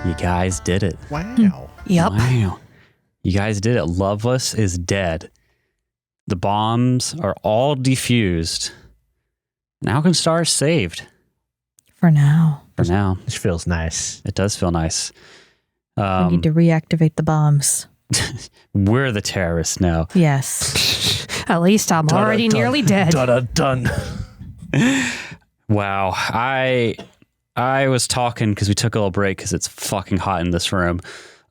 You guys did it. Wow. Yep. Wow. You guys did it. Loveless is dead. The bombs are all defused. And Alkenstar is saved. For now. For now. This feels nice. It does feel nice. We need to reactivate the bombs. We're the terrorists now. Yes. At least I'm already nearly dead. Done. Wow. I was talking because we took a little break because it's fucking hot in this room.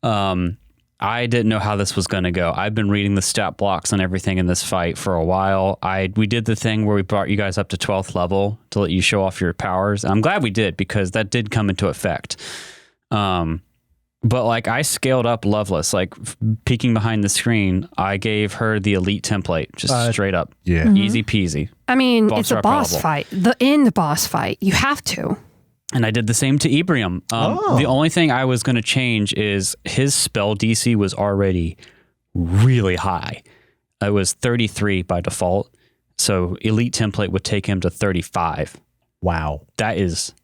I didn't know how this was going to go. I've been reading the stat blocks and everything in this fight for a while. We did the thing where we brought you guys up to 12th level to let you show off your powers. And I'm glad we did because that did come into effect. But like I scaled up Loveless, like peeking behind the screen, I gave her the elite template, just straight up. Yeah. Mm-hmm. Easy peasy. I mean, Boss it's a are boss probable. fight. The end boss fight. You have to. And I did the same to Ebrium. The only thing I was going to change is his spell DC was already really high. It was 33 by default. So elite template would take him to 35. Wow. That is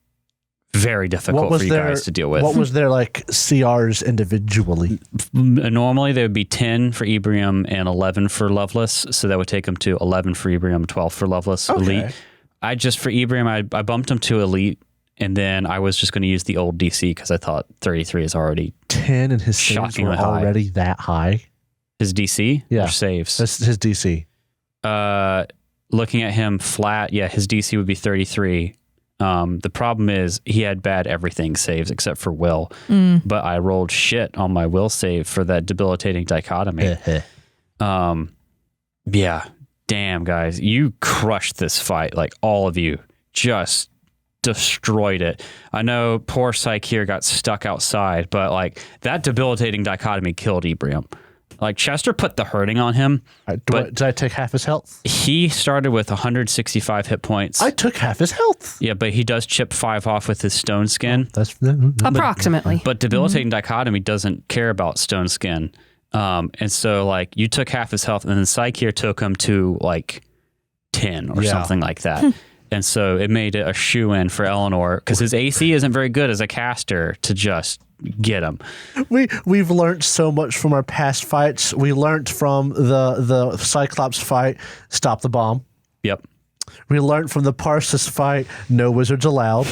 very difficult for you guys to deal with. What was their like CRs individually? Normally there would be 10 for Ebrium and 11 for Loveless. So that would take him to 11 for Ebrium, 12 for Loveless, elite. For Ebrium, I bumped him to elite. And then I was just going to use the old DC because I thought 33 is already 10 and his saves were shockingly high. already that high. His DC? Yeah. Or saves? That's his DC. Looking at him flat, yeah, his DC would be 33. The problem is he had bad everything saves except for will. But I rolled shit on my will save for that debilitating dichotomy. Yeah, damn, guys. You crushed this fight. Like, all of you just destroyed it. I know poor Psyche here got stuck outside, but like that debilitating dichotomy killed Ebrium. Like Chester put the hurting on him. Did I take half his health? He started with 165 hit points. I took half his health. Yeah, but he does chip 5 off with his stone skin. That's Approximately. But debilitating dichotomy doesn't care about stone skin. And so like you took half his health and then Psyche here took him to like 10 or something like that. And so it made it a shoe-in for Elinor because his AC isn't very good as a caster to just get him. We've learned so much from our past fights. We learned from the Cyclops fight, stop the bomb. Yep. We learned from the Parsis fight, no wizards allowed.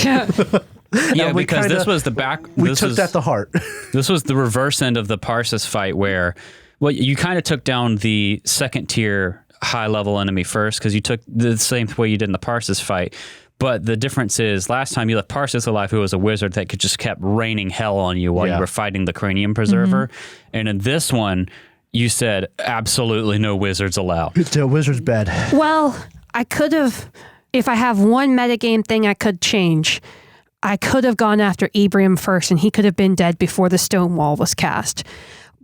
Yeah, because this was the back. We took that to heart. This was the reverse end of the Parsis fight where, well, you kind of took down the second tier high level enemy first because you took the same way you did in the Parsis fight. But the difference is last time you left Parsis alive, who was a wizard that could just kept raining hell on you while you were fighting the Cranium Preserver. And in this one, you said absolutely no wizards allowed. The wizard's bad. Well, I could have, if I have one metagame thing I could change, I could have gone after Ebrium first and he could have been dead before the stone wall was cast.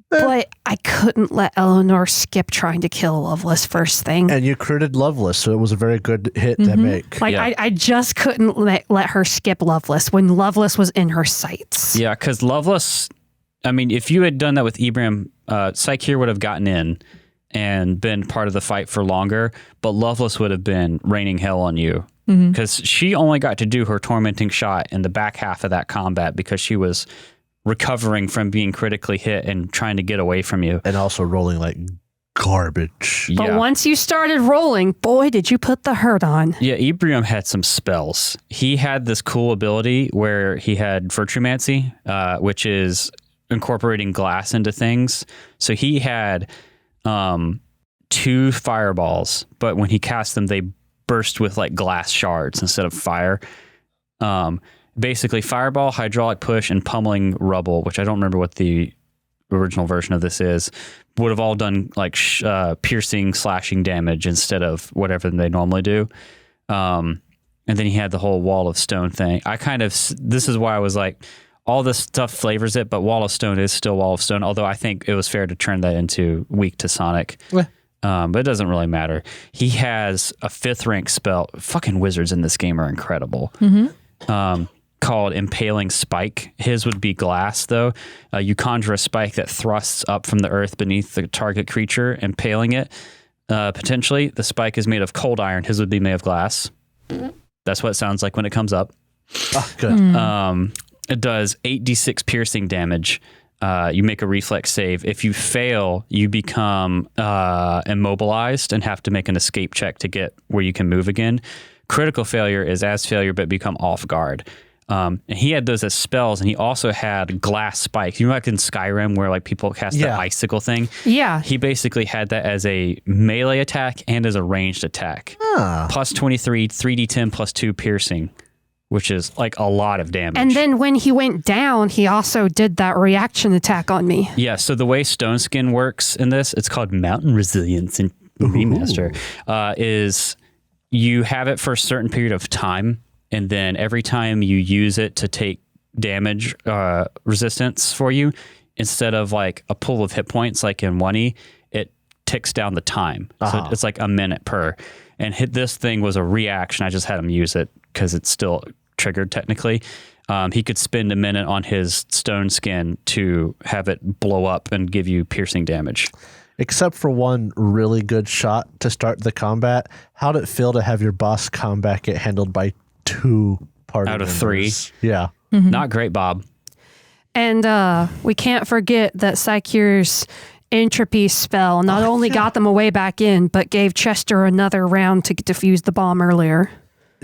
But I couldn't let Elinor skip trying to kill Loveless first thing. And you critted Loveless, so it was a very good hit to make. Like, I just couldn't let her skip Loveless when Loveless was in her sights. Yeah, because Loveless, I mean, if you had done that with Ebrium, Psyche here would have gotten in and been part of the fight for longer, but Loveless would have been raining hell on you. Because she only got to do her tormenting shot in the back half of that combat because she was recovering from being critically hit and trying to get away from you. And also rolling like garbage. But once you started rolling, boy, did you put the hurt on. Yeah, Ebrium had some spells. He had this cool ability where he had Virtuemancy, which is incorporating glass into things. So he had 2 fireballs, but when he cast them, they burst with like glass shards instead of fire. Basically, fireball, hydraulic push, and pummeling rubble, which I don't remember what the original version of this is, would have all done like piercing, slashing damage instead of whatever they normally do. And then he had the whole wall of stone thing. This is why I was like, all this stuff flavors it, but wall of stone is still wall of stone. Although I think it was fair to turn that into weak to Sonic. Yeah. But it doesn't really matter. He has a 5th rank spell. Fucking wizards in this game are incredible. Called Impaling Spike. His would be glass, though. You conjure a spike that thrusts up from the earth beneath the target creature, impaling it. Potentially, the spike is made of cold iron. His would be made of glass. That's what it sounds like when it comes up. Oh, good. It does 8d6 piercing damage. You make a reflex save. If you fail, you become immobilized and have to make an escape check to get where you can move again. Critical failure is as failure, but become off guard. And he had those as spells, and he also had glass spikes. You know, like in Skyrim, where like people cast the icicle thing. Yeah, he basically had that as a melee attack and as a ranged attack. Plus 23, 3d10 plus 2 piercing, which is like a lot of damage. and then when he went down, he also did that reaction attack on me. Yeah. So the way Stone Skin works in this, it's called Mountain Resilience in Remaster. Is you have it for a certain period of time. And then every time you use it to take damage resistance for you, instead of like a pool of hit points like in 1E, it ticks down the time. So it's like a minute per. And this thing was a reaction. I just had him use it because it's still triggered technically. He could spend a minute on his Stone Skin to have it blow up and give you piercing damage. Except for one really good shot to start the combat, how'd it feel to have your boss combat get handled by 2 party out of members? 3? Yeah. Not great, Bob. And we can't forget that Psycheur's entropy spell not only got them away back in, but gave Chester another round to defuse the bomb earlier.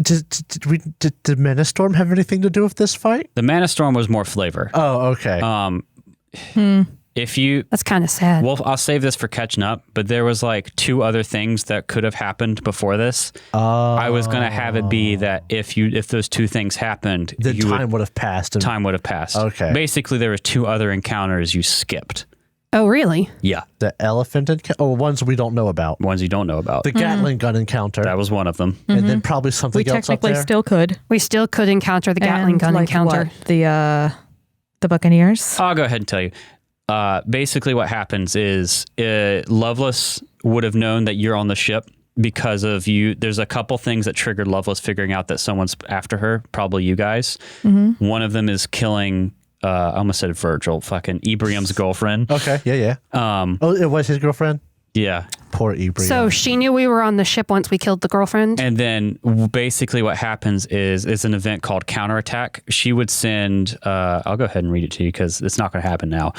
Did Mana Storm have anything to do with this fight? The Mana Storm was more flavor. Oh, okay. That's kind of sad. Well, I'll save this for catching up, but there was like 2 other things that could have happened before this. I was going to have it be that if those 2 things happened, the time would have passed. Time would have passed. Okay. Basically, there were 2 other encounters you skipped. Oh, really? Yeah. The elephant encounter? Oh, ones we don't know about. Ones you don't know about. The Gatling gun encounter. That was one of them. And then probably something We else up technically there. still could. We still could encounter the Gatling gun encounter. What? The Buccaneers? I'll go ahead and tell you. Basically, what happens is Loveless would have known that you're on the ship because of you. There's a couple things that triggered Loveless figuring out that someone's after her, probably you guys. One of them is killing, I almost said Virgil, fucking Ebrium's girlfriend. Okay, yeah. Oh, it was his girlfriend? Yeah. Poor Ebrium. So she knew we were on the ship once we killed the girlfriend. And then basically what happens is it's an event called Counterattack. She would send, I'll go ahead and read it to you because it's not going to happen now.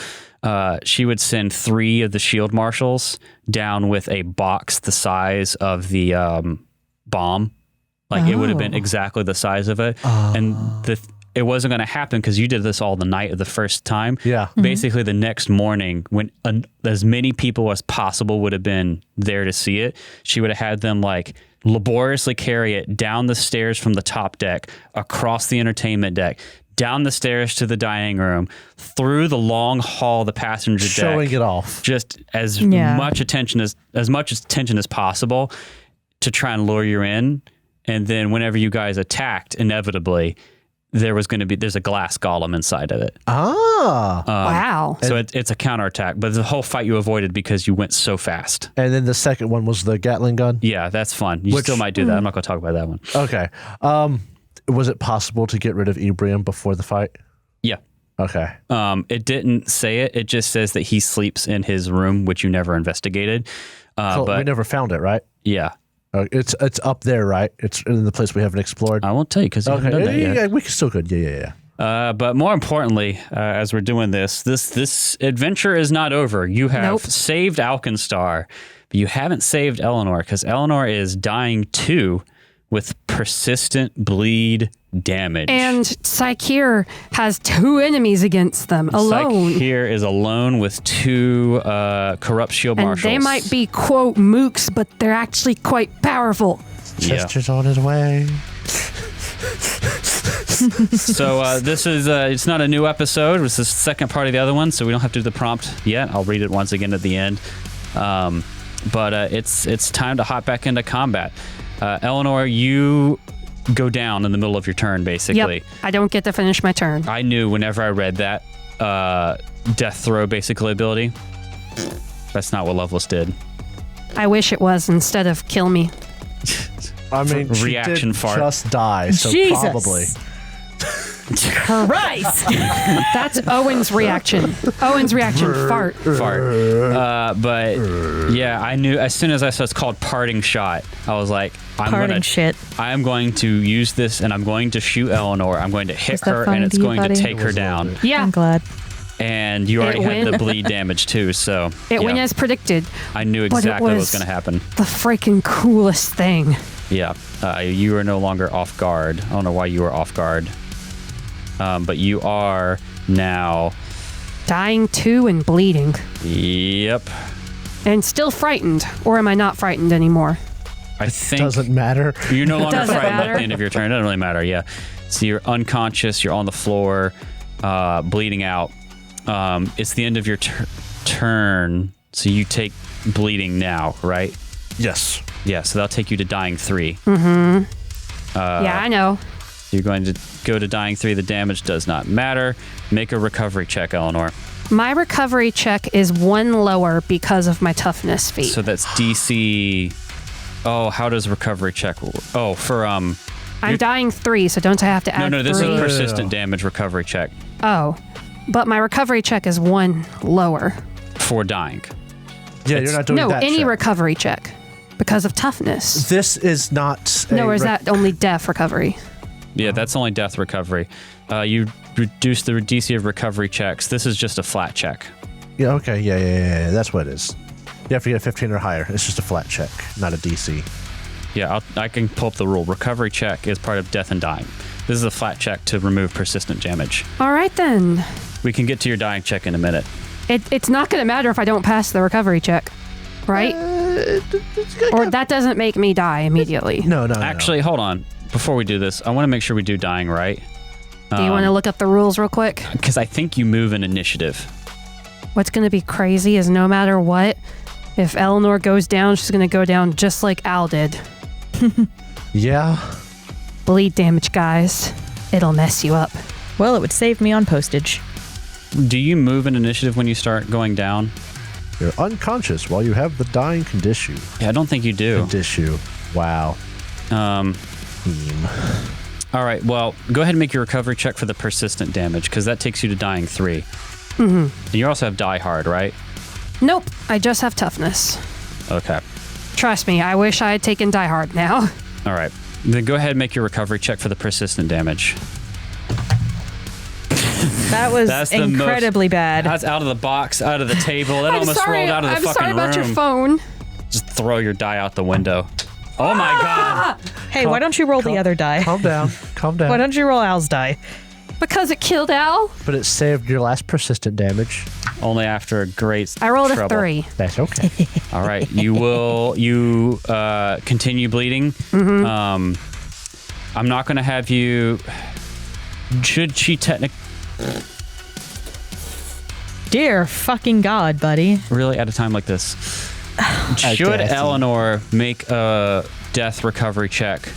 She would send 3 of the shield marshals down with a box the size of the bomb. Like it would have been exactly the size of it. And it wasn't going to happen because you did this all the night of the first time. Yeah. Basically, the next morning, when as many people as possible would have been there to see it, she would have had them like laboriously carry it down the stairs from the top deck, across the entertainment deck, down the stairs to the dining room, through the long hall, the passenger deck, showing it off. Just as much attention as possible to try and lure you in. And then whenever you guys attacked, inevitably, there's a glass golem inside of it. Wow. So it's a counterattack, but the whole fight you avoided because you went so fast. And then the second one was the Gatling gun? Yeah, that's fun. You still might do that. I'm not going to talk about that one. Okay. Was it possible to get rid of Ebrium before the fight? Yeah. Okay. It didn't say it. It just says that he sleeps in his room, which you never investigated. But we never found it, right? Yeah. It's up there, right? It's in the place we haven't explored. I won't tell you because you haven't done that yet. Yeah, we still could. Yeah. But more importantly, as we're doing this adventure is not over. You have saved Alkenstar, but you haven't saved Elinor because Elinor is dying too with persistent bleed damage. And Psycheur has 2 enemies against them alone. Psycheur is alone with 2 corrupt shield marshals. And they might be, quote, mooks, but they're actually quite powerful. Chester's on his way. So this is it's not a new episode. It's the second part of the other one, so we don't have to do the prompt yet. I'll read it once again at the end. But it's time to hop back into combat. Elinor, you go down in the middle of your turn, basically. Yep. I don't get to finish my turn. I knew whenever I read that death throw basically ability. That's not what Loveless did. I wish it was instead of kill me. I mean, Reaction she did fart. just die, so Jesus. probably. Christ. That's Owen's reaction. Owen's reaction, fart. But yeah, I knew as soon as I saw it's called parting shot, I was like, Parting shit. I am going to use this and I'm going to shoot Elinor. I'm going to hit Was that her funny and it's to you, going buddy? to take her down. Yeah, I'm glad. And you already had went- the bleed damage too, so it yeah, went as predicted. I knew but it exactly what was was- going to happen. The freaking coolest thing. Yeah, you are no longer off guard. I don't know why you were off guard. But you are now. Dying 2 and bleeding. Yep. And still frightened. Or am I not frightened anymore? I think Doesn't matter. you're no longer Doesn't frightened matter. at the end of your turn. It doesn't really matter. Yeah. So you're unconscious. You're on the floor, bleeding out. It's the end of your turn. So you take bleeding now, right? Yes. Yeah. So that'll take you to dying 3. Yeah, I know. You're going to go to dying 3. The damage does not matter. Make a recovery check, Elinor. My recovery check is 1 lower because of my toughness feat. So that's DC. Oh, how does recovery check? Oh, for I'm dying 3, so don't I have to add no, this 3? is persistent damage recovery check Oh, but my recovery check is 1 lower. for dying. Yeah, you're not doing No, that any check. recovery check because of toughness. This is not. No, or is that only death recovery? Yeah, that's only death recovery. You reduce the DC of recovery checks. This is just a flat check. Yeah. Okay. Yeah. That's what it is. You have to get a 15 or higher. It's just a flat check, not a DC. Yeah, I can pull up the rule. Recovery check is part of death and dying. This is a flat check to remove persistent damage. All right, then. We can get to your dying check in a minute. It's not going to matter if I don't pass the recovery check, right? Or that doesn't make me die immediately. No. Actually, hold on. Before we do this, I want to make sure we do dying right. Do you want to look up the rules real quick? Because I think you move in initiative. What's going to be crazy is no matter what, if Elinor goes down, she's going to go down just like Al did. Yeah. Bleed damage, guys. It'll mess you up. Well, it would save me on postage. Do you move in initiative when you start going down? You're unconscious while you have the dying condition. Yeah, I don't think you do. Condition. Wow. Team. All right, well, go ahead and make your recovery check for the persistent damage, because that takes you to dying 3. Mm-hmm. And you also have die hard, right? Nope, I just have toughness. Okay. Trust me, I wish I had taken Die Hard now. All right. Then go ahead and make your recovery check for the persistent damage. That was That's the incredibly bad. That's out of the box, out of the table. That almost rolled out of the I'm fucking sorry about room. your phone. Just throw your die out the window. Oh my god. Hey, why don't you roll the other die? Calm down. Calm down. Why don't you roll Al's die? Because it killed Al? But it saved your last persistent damage. Only after a great I rolled trouble. a 3. That's okay. All right. You continue bleeding. Mm-hmm. I'm not going to have you. Should she technically Dear fucking God, buddy. really at a time like this? Should guess. Elinor make a death recovery check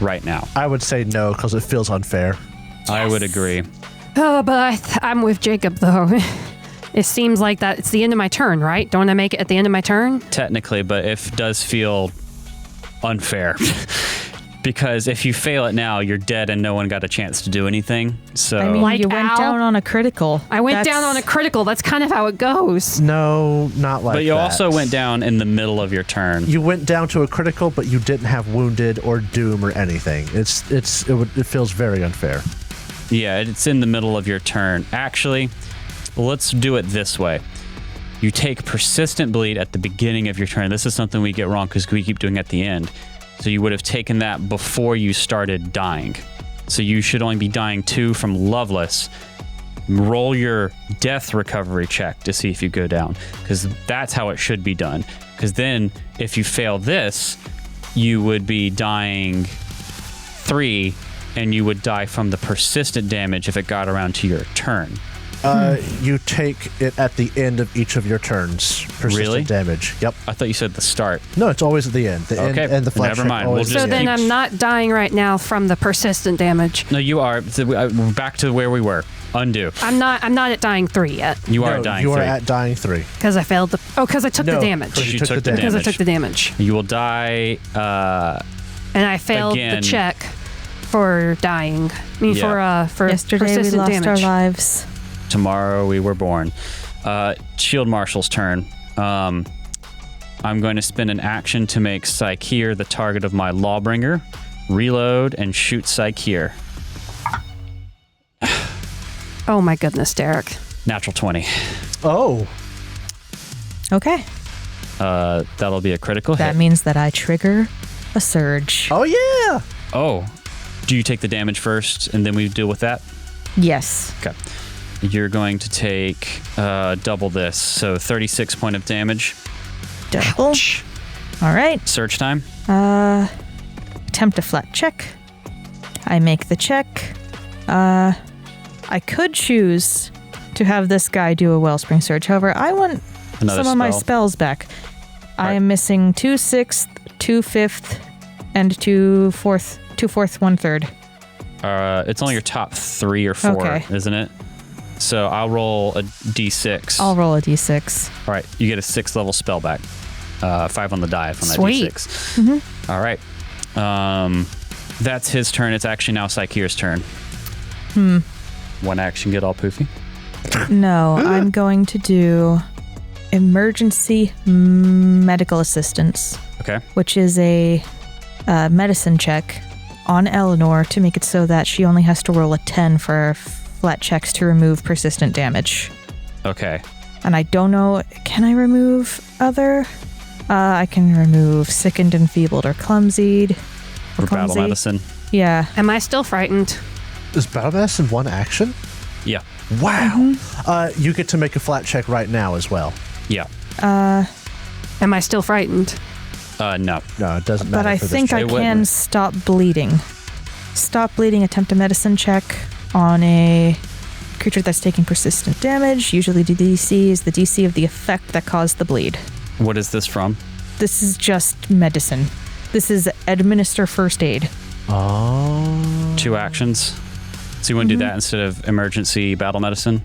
right now? I would say no because it feels unfair. I would agree. Oh, but I'm with Jacob, though. It seems like that it's the end of my turn, right? Don't I make it at the end of my turn? Technically, but it does feel unfair. Because if you fail it now, you're dead and no one got a chance to do anything. So I mean, Like you went Al? down on a critical. I went down on a critical. That's kind of how it goes. No, not like that. but you also went down in the middle of your turn. You went down to a critical, but you didn't have wounded or doom or anything. It feels very unfair. Yeah, it's in the middle of your turn. Actually, let's do it this way. You take persistent bleed at the beginning of your turn. This is something we get wrong because we keep doing it at the end. So you would have taken that before you started dying. So you should only be dying 2 from Loveless. Roll your death recovery check to see if you go down, because that's how it should be done. Because then if you fail this, you would be dying 3 and you would die from the persistent damage if it got around to your turn. You take it at the end of each of your turns. Persistent Really? damage. Yep. I thought you said the start. No, it's always at the end. The Okay, end and the flash never check mind. always We'll at So the then end. I'm not dying right now from the persistent damage. No, you are. We're back to where we were. Undo. I'm not at dying 3 yet You are No, dying you are 3. at dying 3. because I failed the. Oh, because I took the No, damage. because You took the Because I damage. took the damage, You will die. and I failed Again. the check for dying. I mean, Yeah. for Yesterday we persistent lost damage. our lives. Tomorrow we were born. Shield Marshal's turn. I'm going to spend an action to make Psycheer the target of my Lawbringer. Reload and shoot Psycheer. Oh my goodness, Derek. Natural 20. Oh. Okay. That'll be a critical That hit. means that I trigger a surge. Oh, yeah. Oh. Do you take the damage first and then we deal with that? Yes. Okay. You're going to take double this, so 36 point of damage. Double. All right. Surge time. Attempt a flat check. I make the check. I could choose to have this guy do a Wellspring Surge. However, I want Another some of my spell. spells back. I Right. am missing 2 6th, 2 5th, and 2 4th, 2 4th, 1/3. It's only your top 3 or 4, Okay. isn't it? So I'll roll a d6. I'll roll a d6. All right, you get a 6th level spell back. 5 on the die from that Sweet. d6. All right. That's his turn. It's actually now Psycheer's turn. One action, get all poofy. No, I'm going to do emergency medical assistance, Okay. which is a medicine check on Elinor to make it so that she only has to roll a 10 for flat checks to remove persistent damage. Okay. And I don't know, can I remove other? I can remove sickened, enfeebled, or clumsied. For battle clumsy. medicine. Yeah. Am I still frightened? Is Battle Medicine one action? Yeah. Wow. You get to make a flat check right now as well. Yeah. Am I still frightened? No. No, it doesn't matter. But I for this think check. I It can wouldn't. stop bleeding. Stop bleeding, attempt a medicine check on a creature that's taking persistent damage. Usually the DC is the DC of the effect that caused the bleed. What is this from? This is just medicine. This is administer first aid. Oh. 2 actions. So you want to do that instead of emergency battle medicine?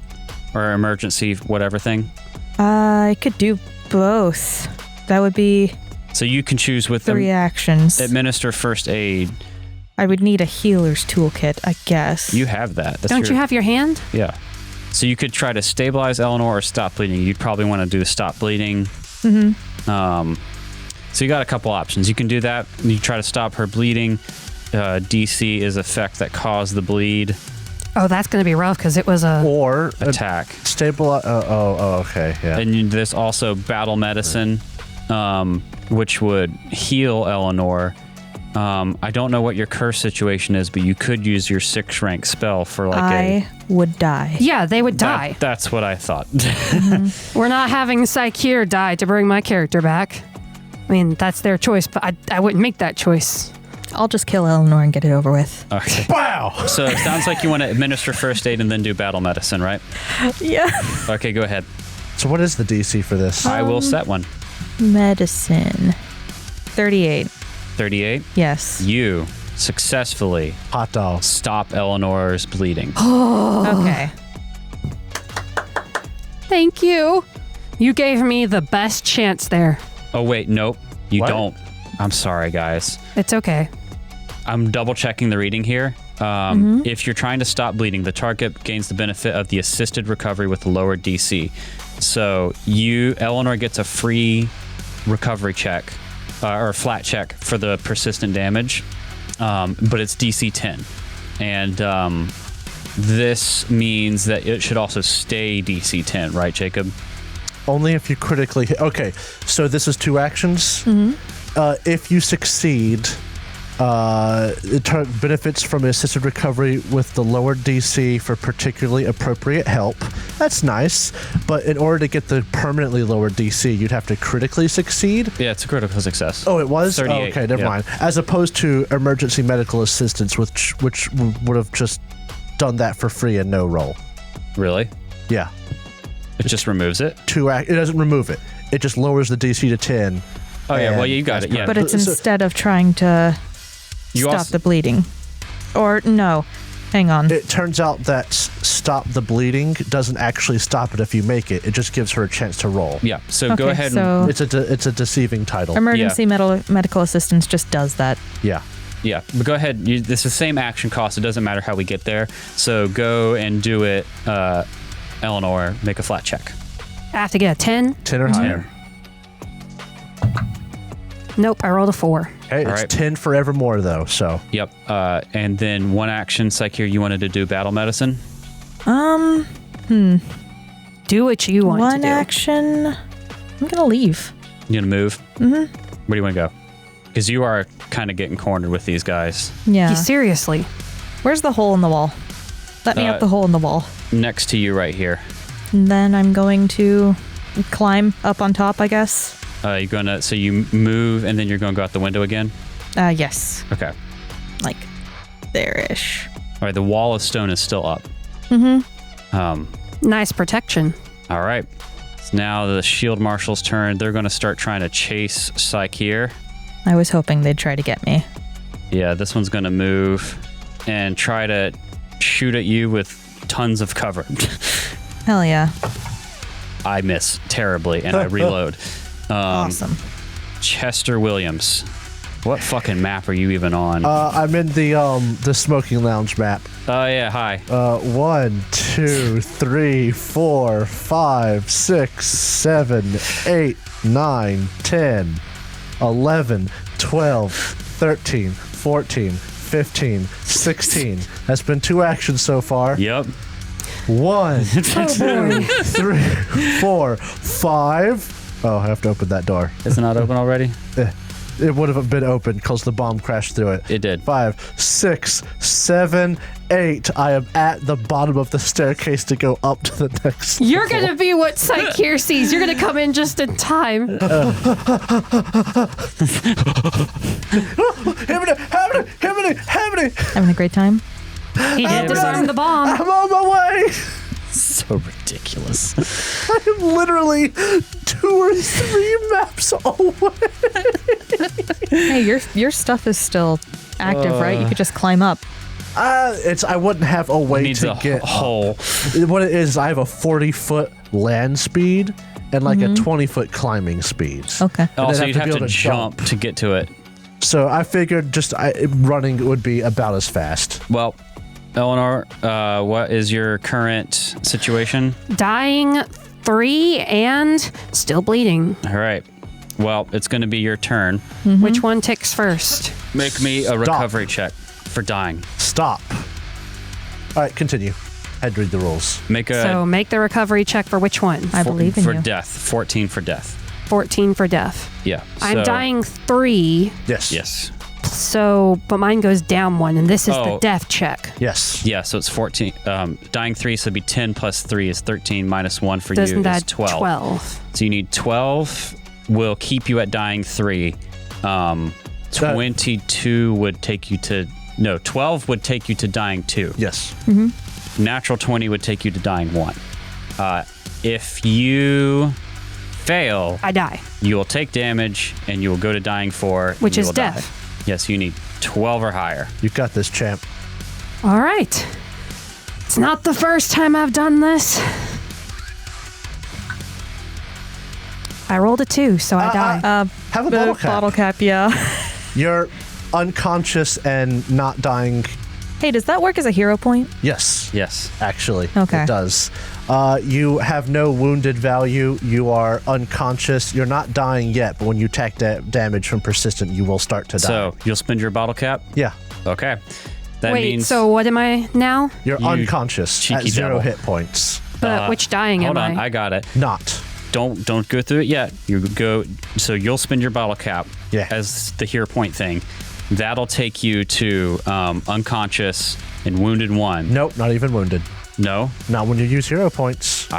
Or emergency whatever thing? I could do both. That would be So you can choose with 3 actions. administer first aid. I would need a healer's toolkit, I guess. You have that. That's Don't you have your hand? Yeah. So you could try to stabilize Elinor or stop bleeding. You'd probably want to do the stop bleeding. So you got a couple options. You can do that. You try to stop her bleeding. DC is effect that caused the bleed. Oh, that's going to be rough because it was a. Or Attack. stabilize. Okay. Yeah. And there's also battle medicine, which would heal Elinor. I don't know what your curse situation is, but you could use your 6th rank spell for like I would die. Yeah, they would die. That's what I thought. We're not having Psycheer die to bring my character back. I mean, that's their choice, but I wouldn't make that choice. I'll just kill Elinor and get it over with. Okay. Wow. So it sounds like you want to administer first aid and then do battle medicine, right? Yeah. Okay, go ahead. So what is the DC for this? I will set one. Medicine. 38. 38. Yes. You successfully Hot dog. stop Elinor's bleeding. Okay. Thank you. You gave me the best chance there. Oh, wait, nope. You What? don't. I'm sorry, guys. It's okay. I'm double checking the reading here. If you're trying to stop bleeding, the target gains the benefit of the assisted recovery with the lower DC. So Elinor gets a free recovery check or a flat check for the persistent damage, but it's DC 10. And this means that it should also stay DC 10, right, Jacob? Only if you critically hit. Okay, so this is 2 actions. If you succeed, It benefits from assisted recovery with the lower DC for particularly appropriate help. That's nice, but in order to get the permanently lower DC, you'd have to critically succeed. Yeah, it's a critical success. Oh, it was? 38, Oh, okay, never yeah. mind. As opposed to emergency medical assistance, which would have just done that for free and no roll. Really? Yeah. It just removes it? It doesn't remove it. It just lowers the DC to 10. Oh, yeah, well, and you got it, yeah. But it's So- instead of trying to You stop also- the bleeding. Or no, hang on. It turns out that stop the bleeding doesn't actually stop it if you make it. It just gives her a chance to roll. Yeah, so go Okay, ahead so- and... It's a deceiving title. Emergency medical assistance just does that. Yeah. Yeah, but go ahead. This is the same action cost. It doesn't matter how we get there. So go and do it, Elinor. Make a flat check. I have to get a 10. 10 or higher. Nope, I rolled a 4. Okay, it's All right. 10 forevermore, though, so. Yep. And then one action, Psyche, you wanted to do battle medicine? Do what you want One to do. action. I'm gonna leave. You gonna move? Mm-hmm. Where do you want to go? Because you are kind of getting cornered with these guys. Yeah. Seriously. Where's the hole in the wall? Let me up the hole in the wall. Next to you right here. And then I'm going to climb up on top, I guess. You're gonna, so you move and then you're gonna go out the window again? Yes. Okay. Like there-ish. All right, the wall of stone is still up. Nice protection. All right. So now the shield marshal's turn. They're gonna start trying to chase Psyche here. I was hoping they'd try to get me. Yeah, this one's gonna move and try to shoot at you with tons of cover. Hell yeah. I miss terribly and I reload. Awesome. Chester Williams. What fucking map are you even on? I'm in the smoking lounge map. Oh yeah, hi. 1, 2, 3, 4, 5, 6, 7, 8, 9, 10, 11, 12, 13, 14, 15, 16. That's been 2 actions so far. Yep. 1, 2, 3, 4, 5. Oh, I have to open that door. Is it not open already? It would have been open because the bomb crashed through it. It did. 5, 6, 7, 8. I am at the bottom of the staircase to go up to the next You're level. going to be what Psyche here sees. You're going to come in just in time. Having a great time. He did disarm the bomb. I'm on my way. So ridiculous. I'm literally 2 or 3 maps away. Hey, your stuff is still active, right? You could just climb up. I wouldn't have a way Needs to a get hole. What it is, I have a 40-foot land speed and like a 20-foot climbing speed. Okay. Also, have you'd to have be to able to jump to get to it. So I figured just running would be about as fast. Well, Elinor, what is your current situation? Dying 3 and still bleeding. All right. Well, it's going to be your turn. Which one ticks first? Make me a recovery check for dying. Stop. All right, continue. I had to read the rules. Make a So make the recovery check for which one? I believe in for you. death. 14 for death. 14 for death. Yeah. I'm so- dying 3, Yes. Yes. but mine goes down 1, and this is the Oh. death check. Yes. Yeah, so it's 14. Dying 3, so it'd be 10 plus 3 is 13, minus 1 for Doesn't you that is 12. 12? So you need 12 will keep you at dying 3. 22 would take you to... No, 12 would take you to dying 2. Yes. Natural 20 would take you to dying 1. If you fail, I die. you will take damage and you will go to dying 4. Which and you is will die. death. Yes, you need 12 or higher. You got this, champ. All right. It's not the first time I've done this. I rolled a 2, so I die. Have a bottle cap. Bottle cap, yeah. You're unconscious and not dying. Hey, does that work as a hero point? Yes. Yes. Actually, Okay. it does. You have no wounded value. You are unconscious. You're not dying yet, but when you take damage from persistent, you will start to die. So you'll spend your bottle cap? Yeah. Okay. That Wait, means... so what am I now? You're You unconscious at cheeky 0 devil. hit points. But which dying Hold am on, I? I got it. Not. Don't go through it yet. You go. So you'll spend your bottle cap Yeah. as the hero point thing. That'll take you to unconscious and wounded 1. Nope, not even wounded. No? Not when you use hero points.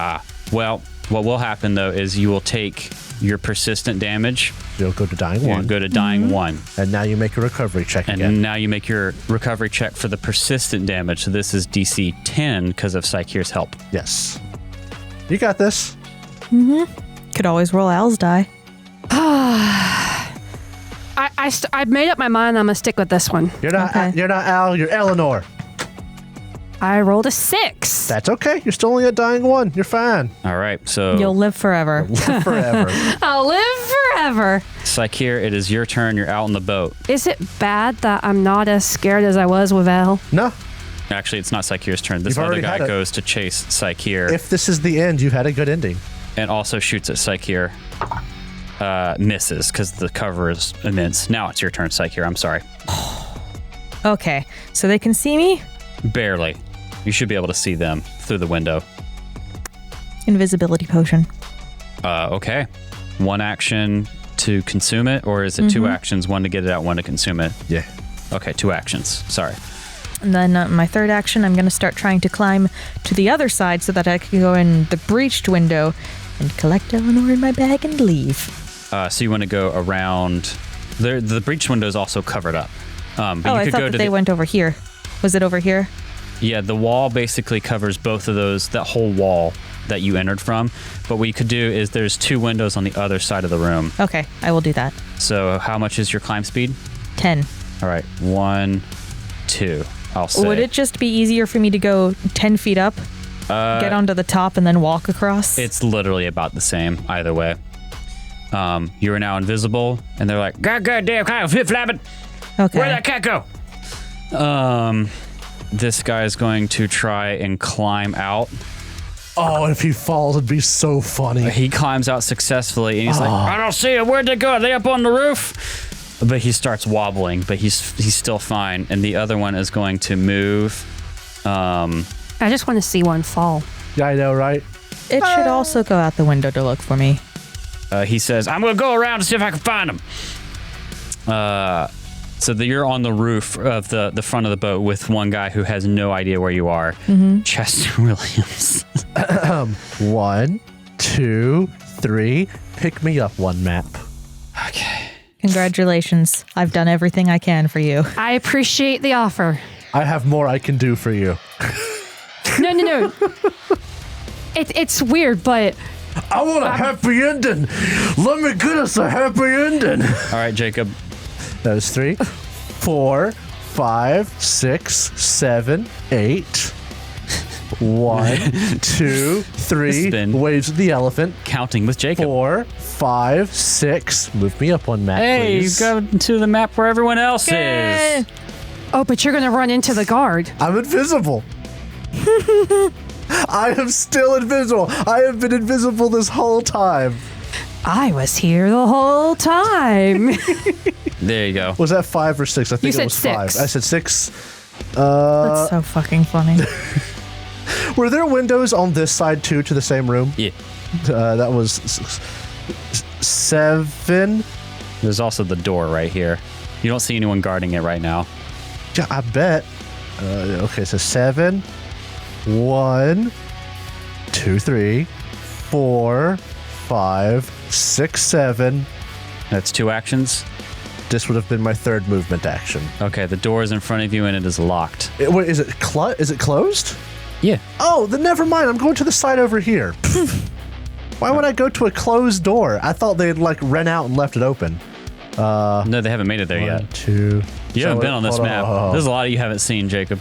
Well, what will happen, though, is you will take your persistent damage. You'll go to dying 1. You'll go to dying 1. And now you make a recovery check And again. now you make your recovery check for the persistent damage. So this is DC 10 because of Psycheer's help. Yes. You got this. Could always roll Al's die. I made up my mind. I'm gonna stick with this one. You're not Al, you're Elinor. I rolled a 6. That's okay. You're still only at dying 1. You're fine. All right, so You'll live forever. Live forever. I'll live forever. Psycheer, it is your turn. You're out on the boat. Is it bad that I'm not as scared as I was with Elle? No. Actually, it's not Psycheer's turn. This You've other already guy had it. goes to chase Psycheer If this is the end, you've had a good ending. and also shoots at Psycheer. Misses because the cover is immense. Now it's your turn, Psycheer. I'm sorry. Okay, so they can see me? Barely. You should be able to see them through the window. Invisibility potion. Okay. 1 action to consume it, or is it 2 actions? 1 to get it out, 1 to consume it? Yeah. Okay, 2 actions. Sorry. And then my third action, I'm going to start trying to climb to the other side so that I can go in the breached window and collect Elinor in my bag and leave. So you want to go around. The breach window is also covered up. But you I could thought go that to they went over here. Was it over here? Yeah, the wall basically covers both of those, that whole wall that you entered from. But what you could do is there's 2 windows on the other side of the room. Okay, I will do that. So how much is your climb speed? 10. All right, 1, 2. I'll say. Would it just be easier for me to go 10 feet up, get onto the top, and then walk across? It's literally about the same either way. You are now invisible, and they're like, God damn, kind of flip-flapping. Okay. Where'd that cat go? This guy is going to try and climb out. Oh, if he falls, it'd be so funny. He climbs out successfully, and he's like, I don't see it. Where'd they go? Are they up on the roof? But he starts wobbling, but he's still fine. And the other one is going to move. I just want to see one fall. Yeah, I know, right? It should also go out the window to look for me. He says, I'm going to go around and see if I can find him. So you're on the roof of the front of the boat with one guy who has no idea where you are. Chester Williams. 1, 2, 3. Pick me up 1 map. Okay. Congratulations. I've done everything I can for you. I appreciate the offer. I have more I can do for you. No. It's weird, but I want a happy ending. Let me get us a happy ending. All right, Jacob. That was 3, 4, 5, 6, 7, 8. 1, 2, 3. Spin. Waves of the elephant. Counting with Jacob. 4, 5, 6. Move me up 1 map, Hey, please. you go to the map where everyone else is. oh, but you're gonna run into the guard. I'm invisible. I am still invisible. I have been invisible this whole time. I was here the whole time. There you go. Was that 5 or 6? I think You it was said 5. 6. I said 6. That's so fucking funny. Were there windows on this side too to the same room? Yeah. That was 7. There's also the door right here. You don't see anyone guarding it right now. Yeah, I bet. Okay, so 7. 1, 2, 3, 4, 5, 6, 7. That's 2 actions. This would have been my 3rd movement action. Okay, the door is in front of you and it is locked. Wait, is it closed? Yeah. Oh, then never mind. I'm going to the side over here. Why would I go to a closed door? I thought they'd rent out and left it open. No, they haven't made it there 1, yet. 2. You haven't been on this hold map. hold There's a lot you haven't seen, Jacob.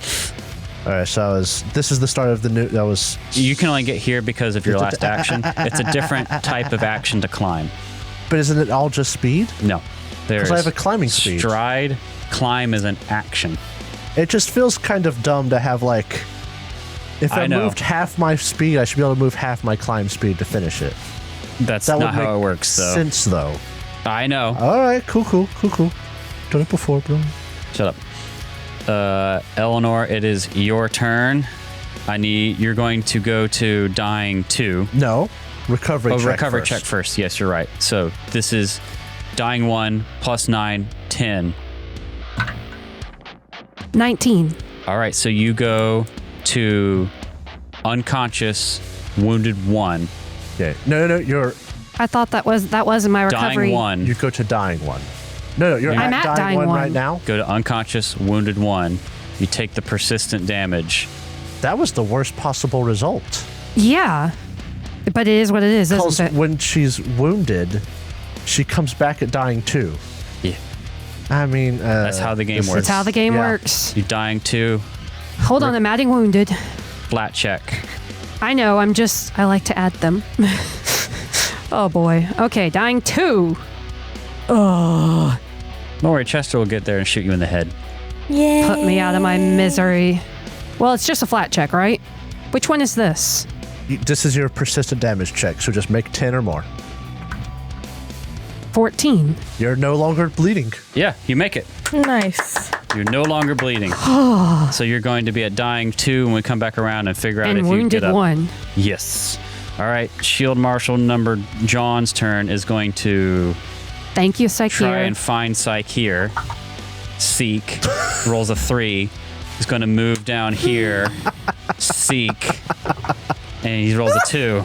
All right, so this is the start of the new. That was. You can only get here because of your last action. It's a different type of action to climb. But isn't it all just speed? No. There's Because I have a climbing speed. Stride. Climb is an action. It just feels kind of dumb to have if I I know. moved half my speed, I should be able to move half my climb speed to finish it. That's That not would how make it works, though. sense, though. I know. All right, cool. Done it before, bro. Shut up. Elinor, it is your turn. You're going to go to dying 2. No, recovery check recovery first. check first. Yes, you're right. So this is dying 1 plus 9, 10. 19. All right, so you go to unconscious, wounded 1, Okay. No. You're I thought that was in my recovery. dying 1. you go to dying 1. No. You're I'm at at dying dying 1 right one. now. Go to unconscious, wounded 1. You take the persistent damage. That was the worst possible result. Yeah. But it is what it is, Because isn't it? when she's wounded, she comes back at dying 2. Yeah. I mean, That's how the game this works. That's how the game Yeah. works. You're dying 2, Hold on, I'm adding wounded. flat check. I know, I like to add them. Oh boy. Okay, dying 2. Oh, Don't worry, Chester will get there and shoot you in the head. Yeah. put me out of my misery. Well, it's just a flat check, right? Which one is this? This is your persistent damage check, so just make 10 or more. 14. You're no longer bleeding. Yeah, you make it. Nice. You're no longer bleeding. So you're going to be at dying 2 when we come back around and figure out And if you wounded get up. 1. Yes. All right, Shield Marshal number John's turn is going to Thank you, Psyche. try and find Psyche here. Seek. Rolls a 3. He's going to move down here. Seek. And he rolls a 2.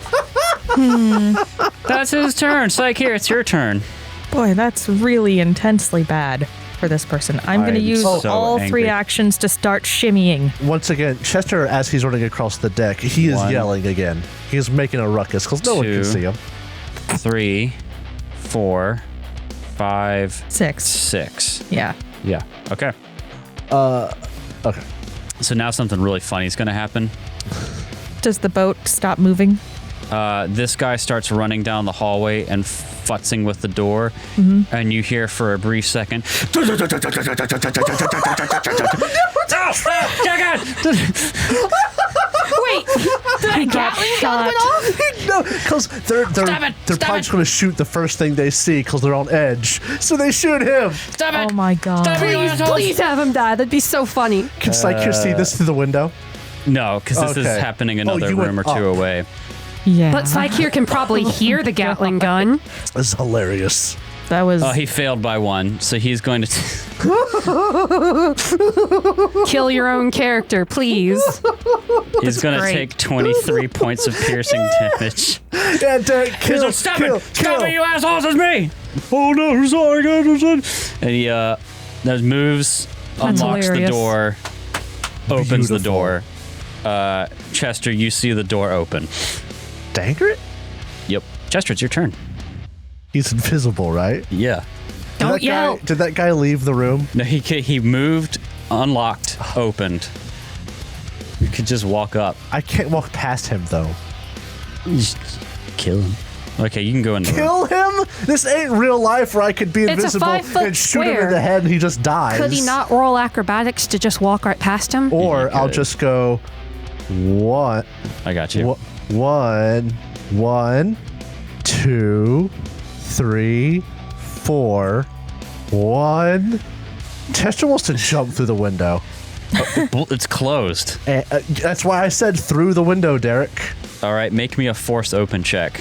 That's his turn. Psyche here, it's your turn. Boy, that's really intensely bad for this person. I'm going to I'm use so all angry. 3 actions to start shimmying. Once again, Chester, as he's running across the deck, he is 1. yelling again. He's making a ruckus because no one 2. can see him. 3, 4, 5, 6. 6. Yeah. Yeah. Okay. Okay. So now something really funny is going to happen. Does the boat stop moving? This guy starts running down the hallway and futzing with the door, and you hear for a brief second. Wait! Did got shot. No, because they're probably just going to shoot the first thing they see because they're on edge. So they shoot him. Oh my god. Please have him die. That'd be so funny. Can Psyche see this through the window? No, because this is Okay. happening Oh, another you went room or two up. away. Yeah. But Psyche can probably hear the Gatling gun. This is hilarious. That was Oh, he failed by 1, so he's going to. Kill your own character, please. He's going to great. take 23 points of piercing damage. Yeah, Derek, kill, Stop kill, it! Stop kill. it, you assholes! It's me! Oh no, sorry, guys. And he does moves, unlocks hilarious. the door, opens the Beautiful. door. Chester, you see the door open. Dagger it? Yep. Chester, it's your turn. He's invisible, right? Yeah. Don't yell. Did that guy leave the room? No, he moved, unlocked, opened. You could just walk up. I can't walk past him, though. Just kill him. Okay, you can go in the room. Kill him? This ain't real life where I could be It's a invisible 5-foot and shoot him in square. the head and he just dies. Could he not roll acrobatics to just walk right past him? Or He I'll could. just go one, I got you. one, 2, 3, 4, 1. Chester wants to jump through the window. It's closed. That's why I said through the window, Derek. All right, make me a force open check.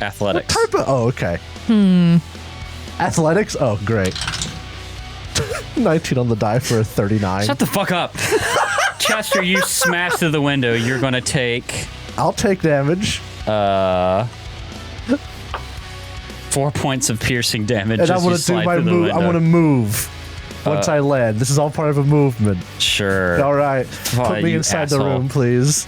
Athletics. What type of? Oh, okay. Athletics? Oh, great. 19 on the die for a 39. Shut the fuck up. Chester, you smash through the window. You're going to take I'll take damage. 4 points of piercing damage And I as you want to do slide my through the move. window. I want to move once I land. This is all part of a movement. Sure. All right. Oh, Put me you inside asshole. the room, please.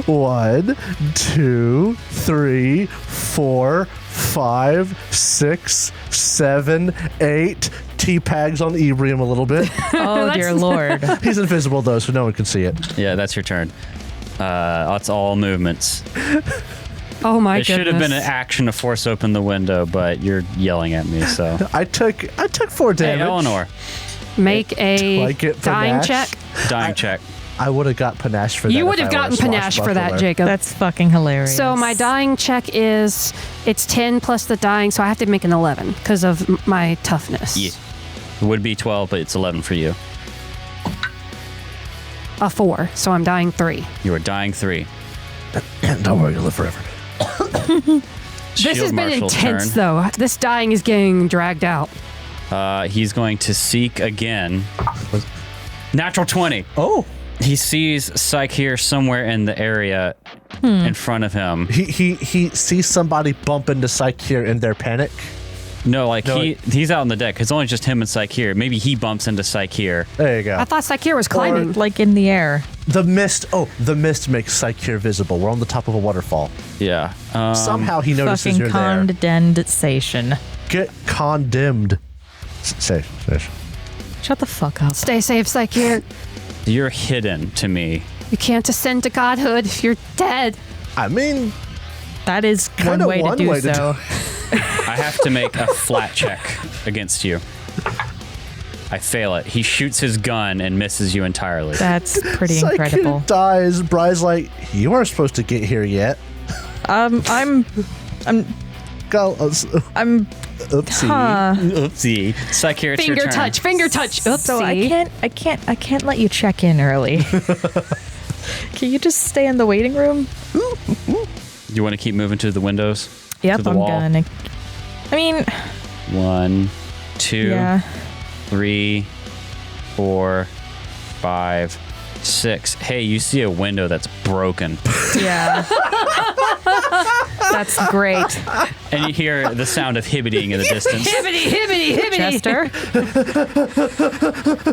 1, 2, 3, 4, 5, 6, 7, 8. T-pags on Ebrium a little bit. Oh dear lord. He's invisible though, so no one can see it. Yeah, that's your turn. That's all movements. Oh my It goodness. should have been an action to force open the window, but you're yelling at me, so. I took 4 Hey, damage. Eleanor, Make Do a I get dying panache? check. dying check. I would have got panache for that. You would if have I were a gotten panache for that, swashbuckler. Jacob. That's fucking hilarious. So my dying check it's 10 plus the dying, so I have to make an 11 because of my toughness. Yeah. It would be 12, but it's 11 for you. A 4, so I'm dying 3. You are dying 3. Don't worry, you'll live forever. This has been Marshal's intense, turn. though. This dying is getting dragged out. He's going to seek again. Natural 20. Oh. He sees Psyche here somewhere in the area in front of him. He sees somebody bump into Psyche here in their panic. No, he's out on the deck. It's only just him and Psyche here. Maybe he bumps into Psyche here. There you go. I thought Sakir was climbing. Like in the air. The mist makes Psyche here visible. We're on the top of a waterfall. Yeah. Somehow he notices Fucking you're there. condensation. Get condemned. Say. Shut the fuck up. Stay safe, Sakir. You're hidden to me. You can't ascend to godhood if you're dead. I mean, That is Kinda one way to do so. I have to make a flat check against you. I fail it. He shoots his gun and misses you entirely. That's pretty Psyche incredible. dies. Bry's like, you weren't supposed to get here yet. I'm Go. Oopsie. Oopsie. Psyche, it's your Finger turn. touch. Oopsie. So I can't let you check in early. Can you just stay in the waiting room? You want to keep moving to the windows? Yep, To the I'm wall? gonna. I mean, 1, 2, yeah. 3, 4, 5, 6. Hey, you see a window that's broken. Yeah. That's great. And you hear the sound of hibbiting in the distance. Hibbity. Chester?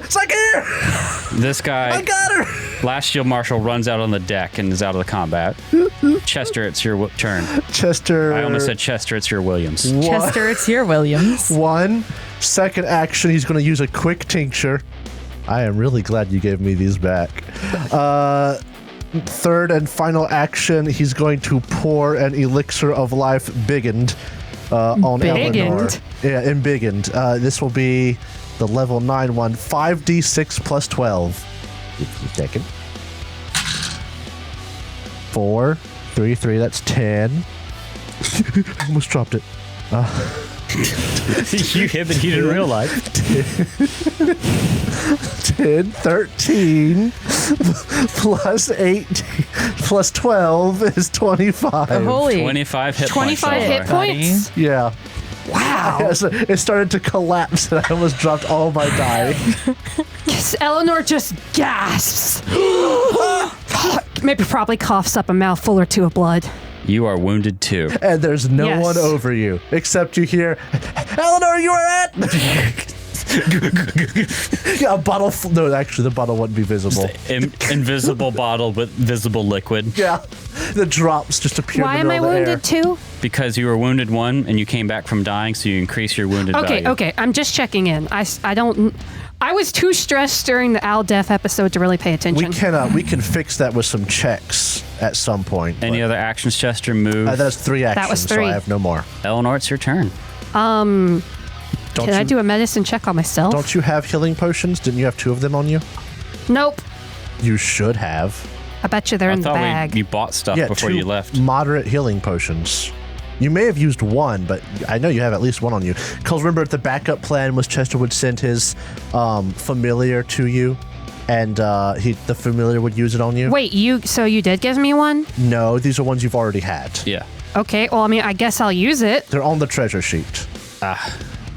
Psyche! This guy, I got her! last shield marshal, runs out on the deck and is out of the combat. Chester, it's your turn. Chester. I almost said Chester, it's your Williams. Chester, it's your Williams. 1 second action, he's going to use a quick tincture. I am really glad you gave me these back. Third and final action, he's going to pour an elixir of life biggened on Elinor. Biggened? Yeah, embiggened. This will be the level 9 one, 5d6 plus 12. Give me a second. 4, 3, 3, that's 10. I almost dropped it. You hibbited in real life. 10, 13, plus 8, plus 12 is 25. Holy. 25 hit 25 points. hit Eleanor. points? Yeah. Wow. Yeah, so it started to collapse and I almost dropped all my die. Yes, Eleanor just gasps. Maybe probably coughs up a mouthful or two of blood. You are wounded too. And there's no Yes. one over you except you hear, Elinor, you are at. Yeah, a bottle. No, actually, the bottle wouldn't be visible. Invisible bottle with visible liquid. Yeah, the drops just appear. Why in am the I middle of the wounded too? Because you were wounded 1 and you came back from dying, so you increase your wounded value. Okay. I'm just checking in. I was too stressed during the Al Death episode to really pay attention. We can fix that with some checks at some point. Any other actions, Chester? Move. That's 3 actions, was so 3. I have no more. Eleanor, it's your turn. Can I do a medicine check on myself? Don't you have healing potions? Didn't you have 2 of them on you? Nope. You should have. I bet you they're in the bag. you bought stuff Yeah, before 2 you left. moderate healing potions. You may have used 1, but I know you have at least 1 on you. Because remember, the backup plan was Chester would send his familiar to you, and the familiar would use it on you. Wait, so you did give me one? No, these are ones you've already had. Yeah. Okay, well, I mean, I guess I'll use it. They're on the treasure sheet.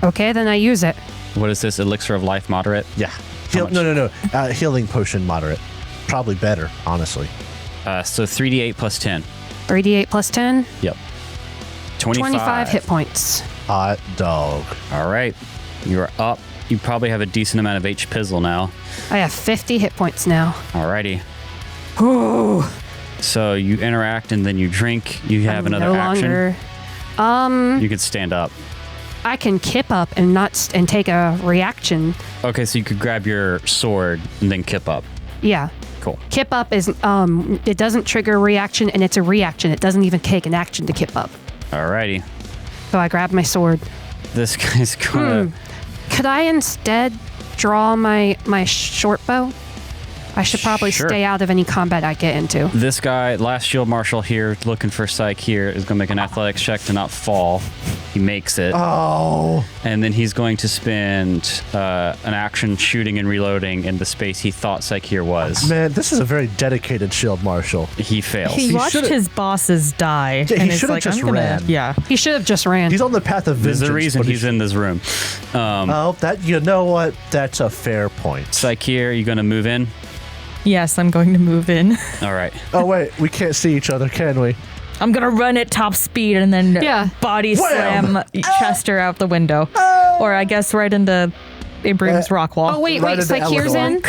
Okay, then I use it. What is this? Elixir of life moderate? Yeah. much? No. Healing potion moderate. Probably better, honestly. So 3d8 plus 10. 3d8 plus 10. Yep. 25 hit points. Hot dog. All right. You're up. You probably have a decent amount of H pizzle now. I have 50 hit points now. Alrighty. Ooh. So you interact and then you drink. You have another no action. Longer. You could stand up. I can kip up and and take a reaction. Okay, so you could grab your sword and then kip up. Yeah. Cool. Kip up is it doesn't trigger a reaction and it's a reaction. It doesn't even take an action to kip up. Alrighty. So I grab my sword. This guy's gonna. Could I instead draw my short bow? I should probably Sure. stay out of any combat I get into. This guy, last shield marshal here, looking for Psyche here, is going to make an athletics check to not fall. He makes it. Oh. And then he's going to spend an action shooting and reloading in the space he thought Psyche here was. Man, this is a very dedicated shield marshal. He fails. He watched should've- his bosses die. Yeah, he and is should've like, just I'm gonna, ran. Yeah. He should have just ran. He's on the path of vengeance. There's a reason but he he's in this room. Oh, that you know what? That's a fair point. Psyche here, you going to move in? Yes, I'm going to move in. All right. Oh wait, we can't see each other, can we? I'm going to run at top speed and then Yeah. body Wham! slam Chester out the window. Or I guess right into Abraham's rock wall. Oh, wait, Right into Psyche's in?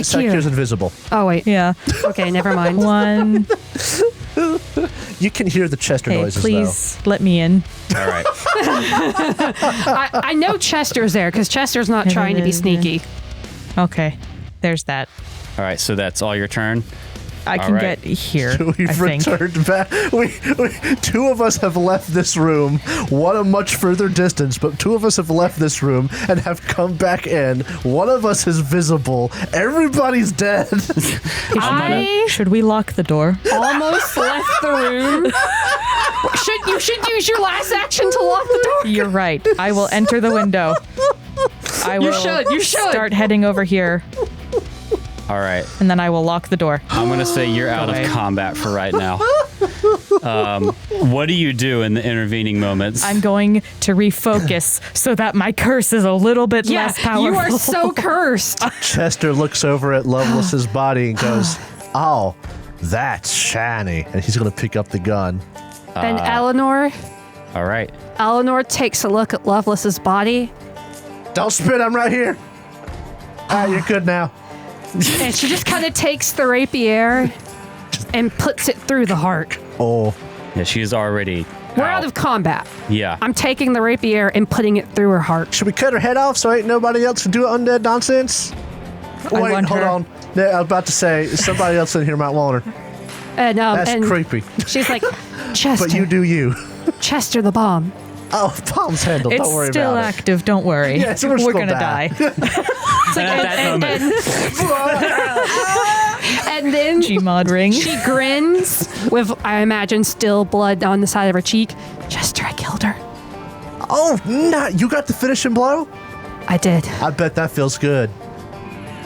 Psyche's invisible. Oh, wait. Yeah. Okay, never mind. One. You can hear the Chester Okay, noises please let me in. All right. I know Chester's there because Chester's not trying to be sneaky. Okay. There's that. All right. So that's all your turn. I All can right. get here. though. We've I think. returned back. We two of us have left this room. One a much further distance, but two of us have left this room and have come back in. One of us is visible. Everybody's dead. I Should we lock the door? almost left the room. You should use your last action to lock the door. You're right. I will enter the window. I will You should. start heading over here, All right. and then I will lock the door. I'm going to say you're out away. of combat for right now. What do you do in the intervening moments? I'm going to refocus so that my curse is a little bit Yeah, less powerful. you are so cursed. Chester looks over at Loveless's body and goes, "Oh, that's shiny," and he's gonna pick up the gun. Then Elinor All right. takes a look at Loveless's body, Don't spit. I'm right here. You're good now. and she just kind of takes the rapier and puts it through the heart. Oh, Yeah, she's already We're out of combat. Yeah. I'm taking the rapier and putting it through her heart. should we cut her head off so ain't nobody else can do undead nonsense? Wait, want hold her. on. Yeah, I was about to say somebody else in here might want her. That's And creepy. she's like, Chester, But you do you. Chester the bomb. Oh, Palm's handled. It's Don't worry still about active. Don't worry. Yeah, so we're still gonna die. die. It's like, at that moment. and then Gmod ring. she grins with, I imagine, still blood on the side of her cheek. Chester, I killed her. it. Oh, nah, you got the finishing blow? I did. I bet that feels good.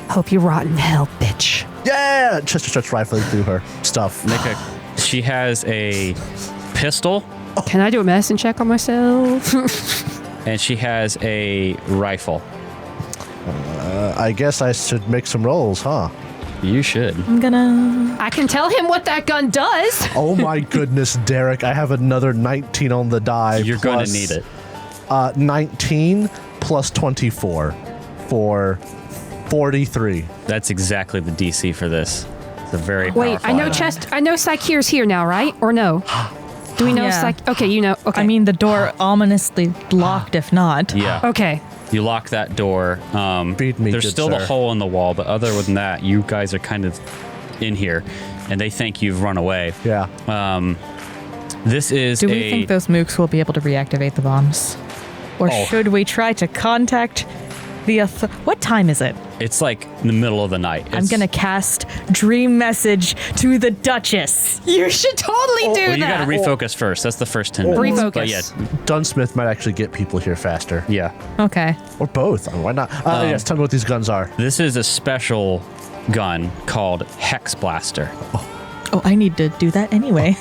Hope you rot in hell, bitch. Yeah! Chester starts rifling through her stuff. She has a pistol Can I do a medicine check on myself? and she has a rifle. I guess I should make some rolls, huh? You should. I'm gonna. I can tell him what that gun does. Oh my goodness, Derek. I have another 19 on the die. You're going to plus, need it. 19 plus 24 for 43. That's exactly the DC for this. It's a very Wait, powerful I know item. I know Psyche's here now, right? Or no? Do we know Yeah. Okay, you know. Okay. I mean, the door ominously locked. If not, Yeah. okay. You lock that door. Beat me, There's good still the sir. hole in the wall, but other than that, you guys are kind of in here, and they think you've run away. Yeah. This is do we think those mooks will be able to reactivate the bombs, or Oh. should we try to contact the? What time is it? It's like in the middle of the night. I'm gonna cast Dream Message to the Duchess. You should totally do Well, you got that. to refocus first. That's the first 10 minutes. Refocus. But yeah, Dunsmith might actually get people here faster. yeah. Okay. Or both. I mean, why not? Yes, tell me what these guns are. This is a special gun called Hex Blaster. Oh, I need to do that anyway.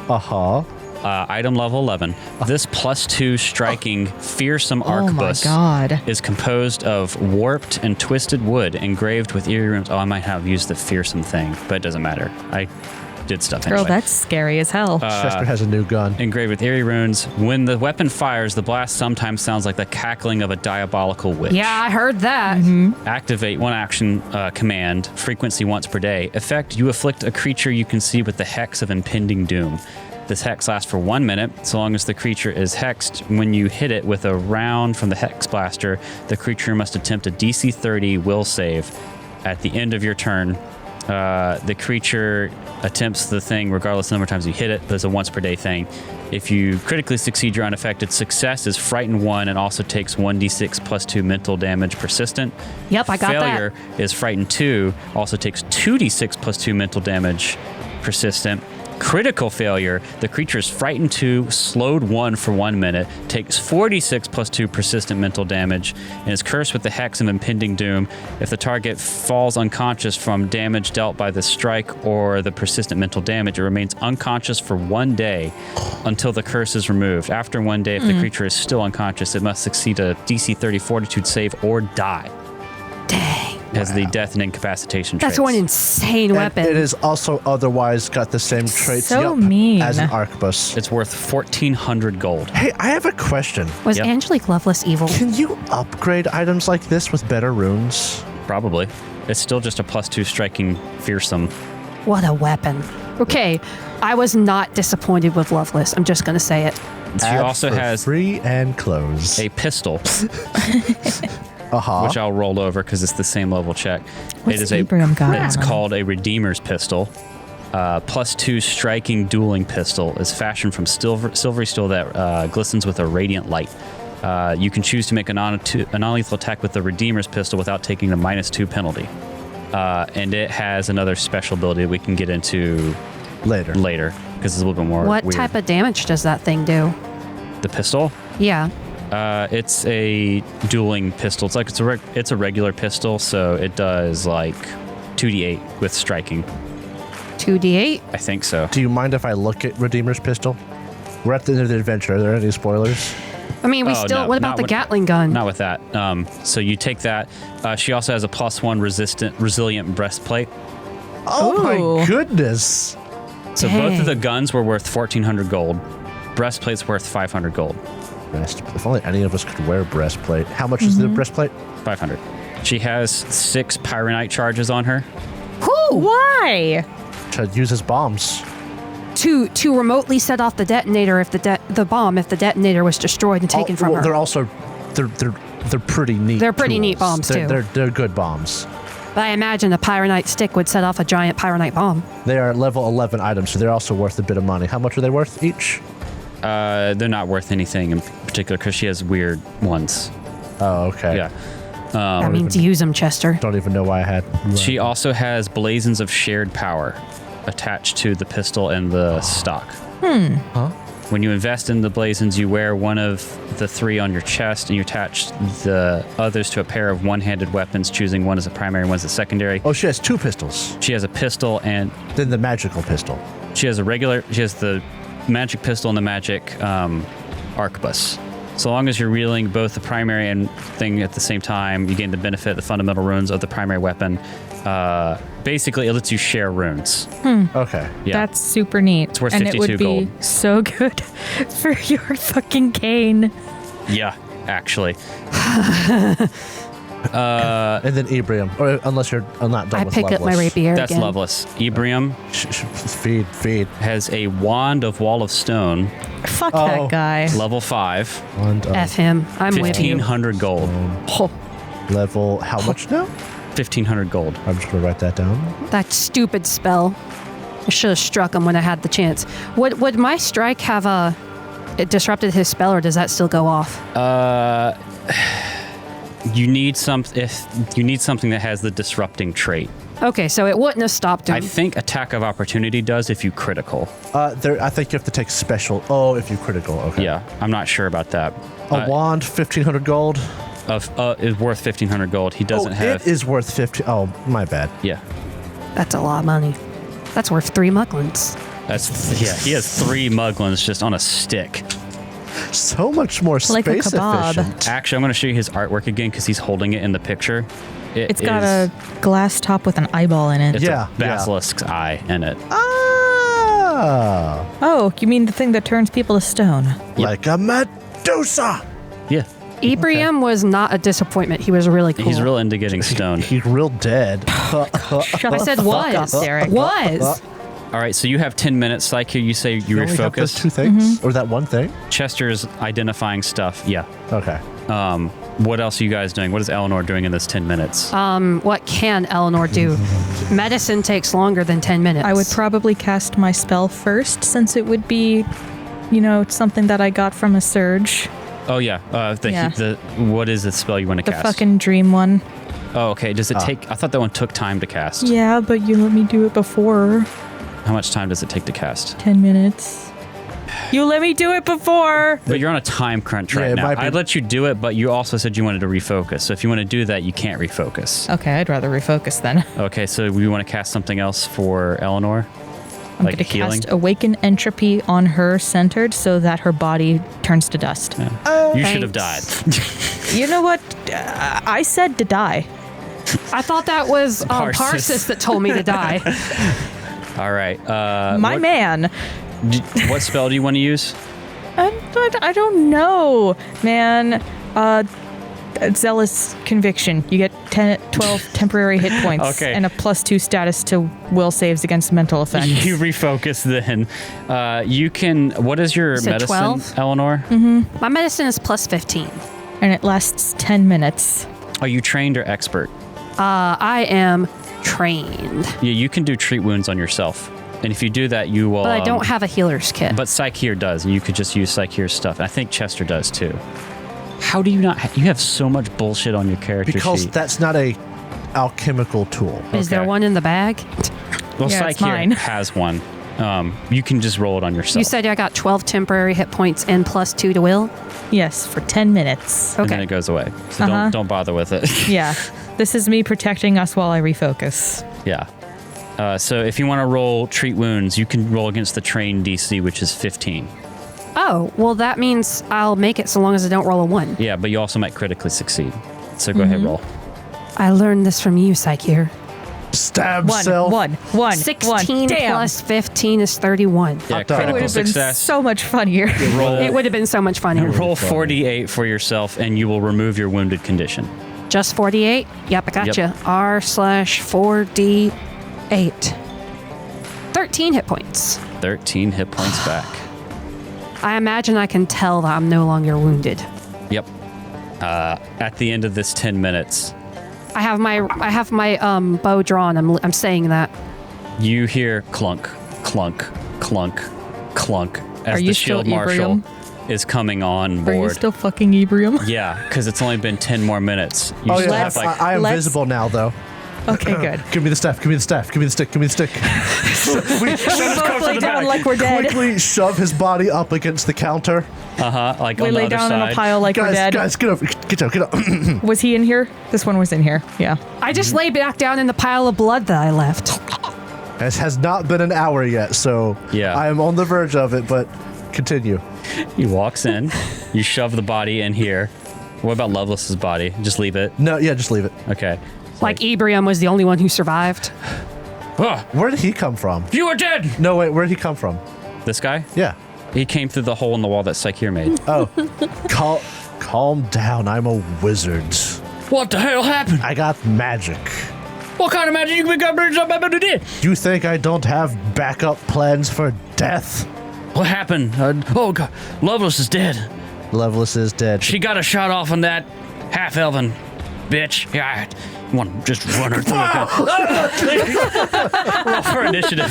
Uh-huh. Item level 11. This +2 striking fearsome Oh my arquebus god. is composed of warped and twisted wood engraved with eerie runes. Oh, I might have used the fearsome thing, but it doesn't matter. I did stuff anyway. Girl, that's scary as hell. Chester has a new gun. Engraved with eerie runes. When the weapon fires, the blast sometimes sounds like the cackling of a diabolical witch. Yeah, I heard that. Activate one action command, frequency once per day. Effect, you afflict a creature you can see with the hex of impending doom. This hex lasts for 1 minute. So long as the creature is hexed, when you hit it with a round from the hex blaster, the creature must attempt a DC 30 will save. At the end of your turn, The creature attempts the thing regardless of the number of times you hit it. There's a once per day thing. If you critically succeed, you're unaffected. Success is frightened 1 and also takes 1d6 plus 2 mental damage persistent. Yep, I got Failure that. is frightened 2, also takes 2d6 plus 2 mental damage persistent. Critical failure, the creature is frightened 2, slowed 1 for 1 minute, takes 4d6 plus 2 persistent mental damage, and is cursed with the hex of impending doom. If the target falls unconscious from damage dealt by the strike or the persistent mental damage, it remains unconscious for 1 day until the curse is removed. After 1 day, if the creature is still unconscious, it must succeed a DC 30 fortitude save or die. Dang. Has the death and incapacitation That's traits. one insane And weapon. it is also otherwise got the same traits So mean. as an arquebus. It's worth 1,400 gold. Hey, I have a question. Was Yep. Angelique Loveless evil? Can you upgrade items like this with better runes? Probably. It's still just a +2 striking fearsome. What a weapon. Okay, I was not disappointed with Loveless. I'm just going to say it. She Add also for has free and close. a pistol, Uh-huh. which I'll roll over because it's the same level check. What's it is Ibrahim got? It's called a Redeemer's pistol. +2 striking dueling pistol is fashioned from silvery steel that glistens with a radiant light. You can choose to make a non-lethal attack with the Redeemer's pistol without taking the -2 penalty. And it has another special ability that we can get into later. because it's a little bit more What weird. type of damage does that thing do? The pistol? Yeah. It's a dueling pistol. It's like it's a regular pistol, so it does like 2d8 with striking. 2d8? I think so. Do you mind if I look at Redeemer's pistol? We're at the end of the adventure. Are there any spoilers? I mean, Oh, no, what about not the with- Gatling gun? Not with that. So you take that. She also has a +1 resilient breastplate. Oh my Ooh. goodness. So both Dang. of the guns were worth 1,400 gold. Breastplate's worth 500 gold. If only any of us could wear breastplate. How much is the breastplate? 500. She has 6 pyronite charges on her. Why? To use as bombs. To remotely set off the detonator if the bomb if the detonator was destroyed and taken from well, her. They're also they're pretty neat. They're pretty neat tools. bombs, too. They're good bombs. But I imagine a pyronite stick would set off a giant pyronite bomb. They are level 11 items, so they're also worth a bit of money. How much are they worth each? They're not worth anything in particular because she has weird ones. Oh, okay. Yeah. That means use them, Chester. Don't even know why I had. She also has blazons of shared power attached to the pistol and the stock. Huh? When you invest in the blazons, you wear one of the 3 on your chest, and you attach the others to a pair of one-handed weapons, choosing one as a primary, one as a secondary. Oh, she has 2 pistols. She has a pistol, and Then the magical pistol. she has the magic pistol and the magic arquebus. So long as you're wielding both the primary and thing at the same time, you gain the benefit of the fundamental runes of the primary weapon. Basically, it lets you share runes. Okay. Yeah. That's super neat. It's worth and it would 52 be gold. so good for your fucking cane. Yeah, actually. And then Ebrium. Or unless you're not done I with pick up my Loveless. rapier That's again. Loveless. Ebrium Feed. has a wand of wall of stone, Fuck Oh. that guy. level 5, And, F him. I'm with you. 1,500 gold. Oh, level, how much now? 1,500 gold. I'm just going to write that down. That stupid spell. I should have struck him when I had the chance. Would my strike have it disrupted his spell, or does that still go off? You need something that has the disrupting trait. Okay, so it wouldn't have stopped him. I think attack of opportunity does if you critical. I think you have to take special. Oh, if you critical. Okay. Yeah, I'm not sure about that. A wand, 1,500 gold. Is worth 1,500 gold. He doesn't have. It is worth 50. Oh, my bad. Yeah, That's a lot of money. That's worth 3 muglins. he has 3 muglins just on a stick. So much more Like a space kebab. efficient. Actually, I'm going to show you his artwork again because he's holding it in the picture. it's got a glass top with an eyeball in it. It's Yeah, a basilisk's eye in it. Ah, Oh, you mean the thing that turns people to stone? like a Medusa. Yeah, Ebrium was not a disappointment. He was really cool. he's real into getting stoned. He's real dead. Shut I the said fuck was. up, Derek. Was. All right, so you have 10 minutes. Like you say, you only have those refocus. 2 things? Or that one thing? Chester's identifying stuff. Yeah. Okay. What else are you guys doing? What is Elinor doing in this 10 minutes? What can Elinor do? Medicine takes longer than 10 minutes. I would probably cast my spell first, since it would be, something that I got from a surge. Oh, yeah. What is the spell you want to The cast? fucking dream one. Oh, okay. Does it take... I thought that one took time to cast. Yeah, but you let me do it before. How much time does it take to cast? 10 minutes. You let me do it before. But you're on a time crunch right it now. might be- I'd let you do it, but you also said you wanted to refocus. So if you want to do that, you can't refocus. Okay, I'd rather refocus then. Okay, so we want to cast something else for Elinor? I'm Like going to healing? cast Awaken Entropy on her centered so that her body turns to dust. You should have died. You know what? I said to die. I thought that was Parsis. Parsis that told me to die. All right. My man. What spell do you want to use? I don't know, man. Zealous Conviction. You get 12 temporary hit points Okay. and a +2 status to will saves against mental effects. You refocus then. You can... What is your said medicine, 12? Elinor? My medicine is +15. And it lasts 10 minutes. Are you trained or expert? I am trained, Yeah, you can do treat wounds on yourself. And if you do that, you will... but I don't have a healer's kit. But Psycheer does, and you could just use Psycheer's stuff. And I think Chester does, too. How do you not... You have so much bullshit on your character Because sheet. that's not a alchemical tool. Is there okay. one in the bag? Well, Yeah, it's Psycheer mine. has one. You can just roll it on yourself. You said I got 12 temporary hit points and +2 to will? Yes, for 10 minutes. And then Okay. it goes away. So don't bother with it. Yeah. This is me protecting us while I refocus. Yeah. So if you want to roll treat wounds, you can roll against the trained DC, which is 15. Oh, well, that means I'll make it so long as I don't roll a 1. Yeah, but you also might critically succeed. So go ahead, roll. I learned this from you, Psycheer. Stab One. self. 16 Damn. plus 15 is 31. Yeah, Hot dog. It would critical have been success. so much funnier. Roll, It would have been so much funnier. roll 48 for yourself, and you will remove your wounded condition. Just 48? Yep, I gotcha. Yep. R/4D8. 13 hit points. 13 hit points back. I imagine I can tell that I'm no longer wounded. Yep. At the end of this 10 minutes, I have my bow drawn. I'm saying that. you hear clunk, clunk, clunk, clunk as Are the you still shield marshal Ebrium? is coming on Are you board. still fucking Ebrium? Yeah, because it's only been 10 more minutes. You Oh still yeah, have like I am let's- visible now though. Okay, good. Give me the staff. Give me the staff. Give me the stick. Give me the stick. We both lay down like we're dead. Quickly shove his body up against the counter. like We on the lay other down in side. a pile like we're dead. Guys, get over. Get up. Get up. Was he in here? This one was in here. Yeah. I just lay back down in the pile of blood that I left. It has not been an hour yet, so Yeah. I am on the verge of it. But continue. He walks in. You shove the body in here. What about Loveless's body? Just leave it. No, yeah, just leave it. Okay. Like Ebrium was the only one who survived. Oh, Where did he come from? you are dead. No, wait. Where did he come from? This guy? Yeah. He came through the hole in the wall that Psycheer made. Oh, calm down. I'm a wizard. What the hell happened? I got magic. What kind of magic you got able to do? You think I don't have backup plans for death? What happened? Oh God, Loveless is dead. Loveless is dead. She got a shot off on that half-elven bitch. Yeah, I want to just run her through. Roll for initiative.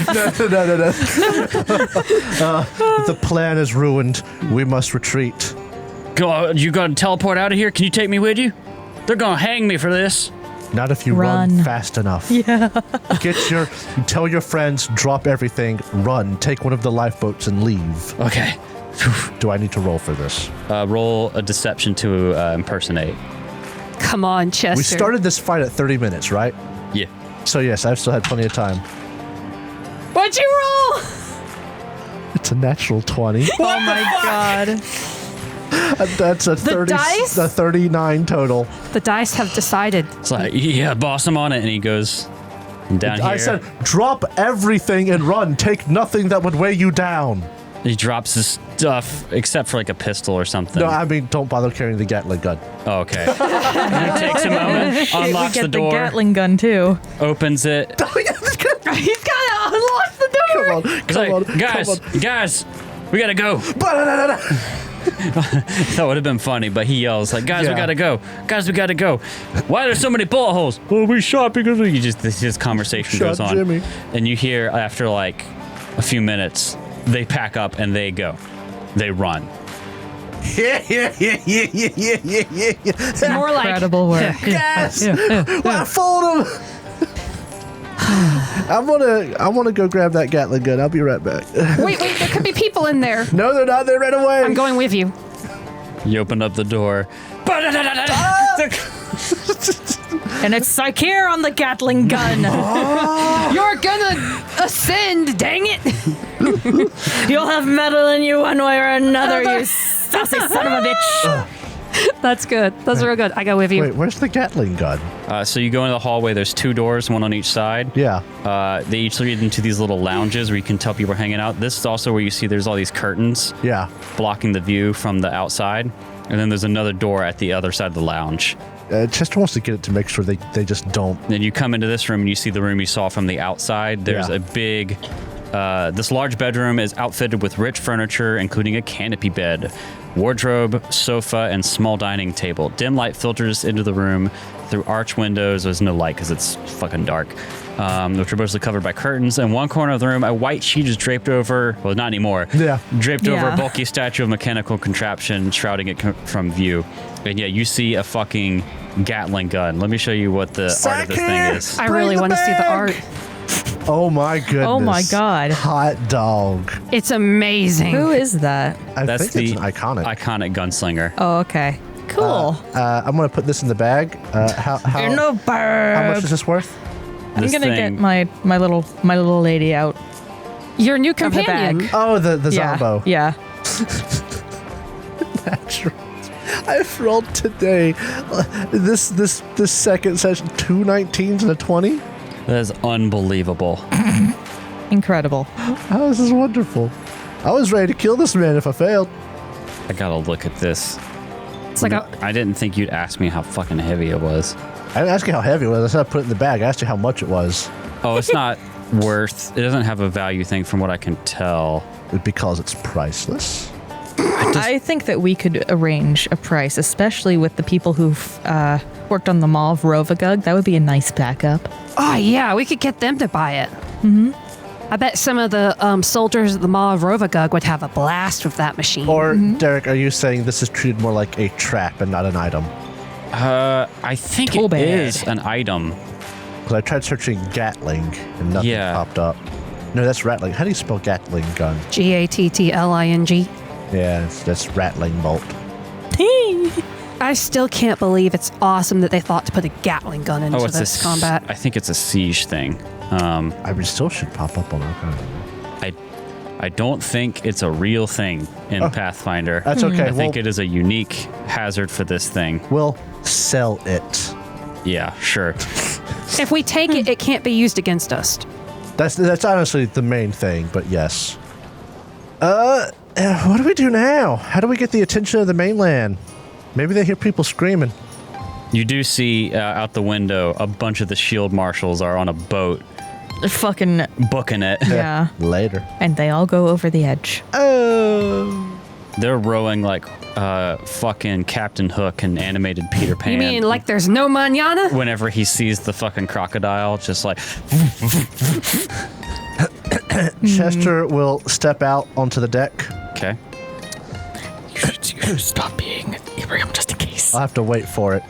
No. The plan is ruined. We must retreat. Go, you gonna teleport out of here? Can you take me with you? They're gonna hang me for this. Not if you run Run. fast enough. Yeah. Tell your friends, drop everything, run, take one of the lifeboats and leave. Okay. Do I need to roll for this? Roll a deception to impersonate. Come on, Chester. We started this fight at 30 minutes, right? Yeah. So yes, I've still had plenty of time. What'd you roll? It's a natural 20. Oh my god. That's a 30, dice? a 39 total. The dice have decided. It's like, yeah, boss, I'm on it. And he goes down here. I said, drop everything and run. Take nothing that would weigh you down. He drops his stuff, except for like a pistol or something. No, I mean, don't bother carrying the Gatling gun. Oh, okay. And he takes a moment, Shit, we unlocks get the door, Gatling gun too. opens it. He's gotta unlock the door. Come on, He's come like, on, guys, come on. guys, we gotta go. That would have been funny, but he yells like, "Guys, we gotta go! Guys, we gotta go! Why are there so many bullet holes? Well, we shot because we just this conversation goes on, Jimmy. and you hear after like a few minutes, they pack up and they go, they run. Yeah. More like Incredible work. Yes! I fooled him! I wanna go grab that Gatling gun. I'll be right back. wait, there could be people in there. No, they're not. They ran away. I'm going with you. You open up the door. And it's Psycheer on the Gatling gun. You're gonna ascend, dang it. You'll have metal in you one way or another, you sassy son of a bitch. That's good. That's real good. I go with you. Wait, where's the Gatling gun? So you go into the hallway. There's 2 doors, one on each side. Yeah. They each lead into these little lounges where you can tell people are hanging out. This is also where you see there's all these curtains Yeah. blocking the view from the outside. And then there's another door at the other side of the lounge. Chester wants to get it to make sure they just don't. Then you come into this room and you see the room you saw from the outside. There's Yeah. a big, this large bedroom is outfitted with rich furniture, including a canopy bed, wardrobe, sofa, and small dining table. Dim light filters into the room through arch windows. There's no light because it's fucking dark, which are mostly covered by curtains. In one corner of the room, a white sheet is draped over, well, not anymore. Yeah. Draped over Yeah. a bulky statue of mechanical contraption, shrouding it from view. And yeah, you see a fucking Gatling gun. Let me show you what the art of this thing is. I really want to see the art. Oh my goodness. Oh my God. Hot dog. It's amazing. Who is that? I That's think it's the an iconic. iconic gunslinger. Oh, okay. Cool. I'm gonna put this in the bag. How You're no how much bird. is this worth? I'm This gonna thing- get my little lady out Your new of the companion. bag. Oh, the Yeah. Zombo. Yeah. That's right. I've rolled today. This second session 2 19s and a 20. That is unbelievable. Incredible. Oh, this is wonderful. I was ready to kill this man if I failed. I gotta look at this. It's like a I didn't think you'd ask me how fucking heavy it was. I didn't ask you how heavy it was. I said I put it in the bag. I asked you how much it was. Oh, it's not worth. It doesn't have a value thing from what I can tell. Because it's priceless. I think that we could arrange a price, especially with the people who've worked on the Mall of Rovagug. That would be a nice backup. oh yeah, we could get them to buy it. Mm-hmm. I bet some of the soldiers at the Mall of Rovagug would have a blast with that machine. Or, Derek, are you saying this is treated more like a trap and not an item? I think Too it bad. is an item. Because I tried searching Gatling and nothing Yeah. popped up. No, that's Rattling. How do you spell Gatling gun? Gattling. Yeah, that's Rattling bolt. I still can't believe it's awesome that they thought to put a Gatling gun into Oh, it's this a combat. I think it's a siege thing. I mean, still should pop up on Archive. I don't think it's a real thing in Pathfinder. That's okay. I think Well- it is a unique hazard for this thing. We'll sell it. Yeah, sure. If we take it, it can't be used against us. That's honestly the main thing, but yes. What do we do now? How do we get the attention of the mainland? Maybe they hear people screaming. You do see out the window a bunch of the shield marshals are on a boat Fucking booking it. yeah. Later. And they all go over the edge. Oh. They're rowing like fucking Captain Hook and animated Peter Pan. You mean like there's no manana? Whenever he sees the fucking crocodile, just like Chester will step out onto the deck. okay. You should stop being Ebrium just in case. I'll have to wait for it.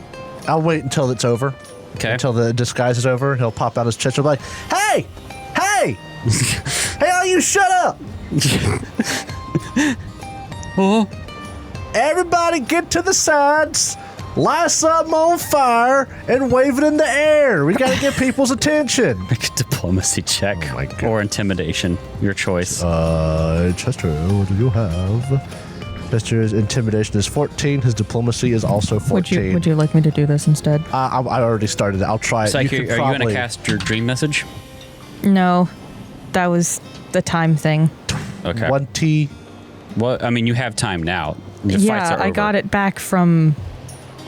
I'll wait until it's over. Okay. Until the disguise is over. He'll pop out his chest and be like, hey! Hey! Hey, all you shut up! Oh. Everybody get to the sides, light something on fire, and wave it in the air. We gotta get people's attention. Make a diplomacy check Oh my God. or intimidation, your choice. Chester, what do you have? Chester's intimidation is 14. His diplomacy is also 14. Would you like me to do this instead? I already started it. I'll try it. Psyche, could are you going to probably- cast your dream message? No. That was the time thing. Okay. 20. Well, I mean, you have time now. The fights Yeah, are I over. got it back from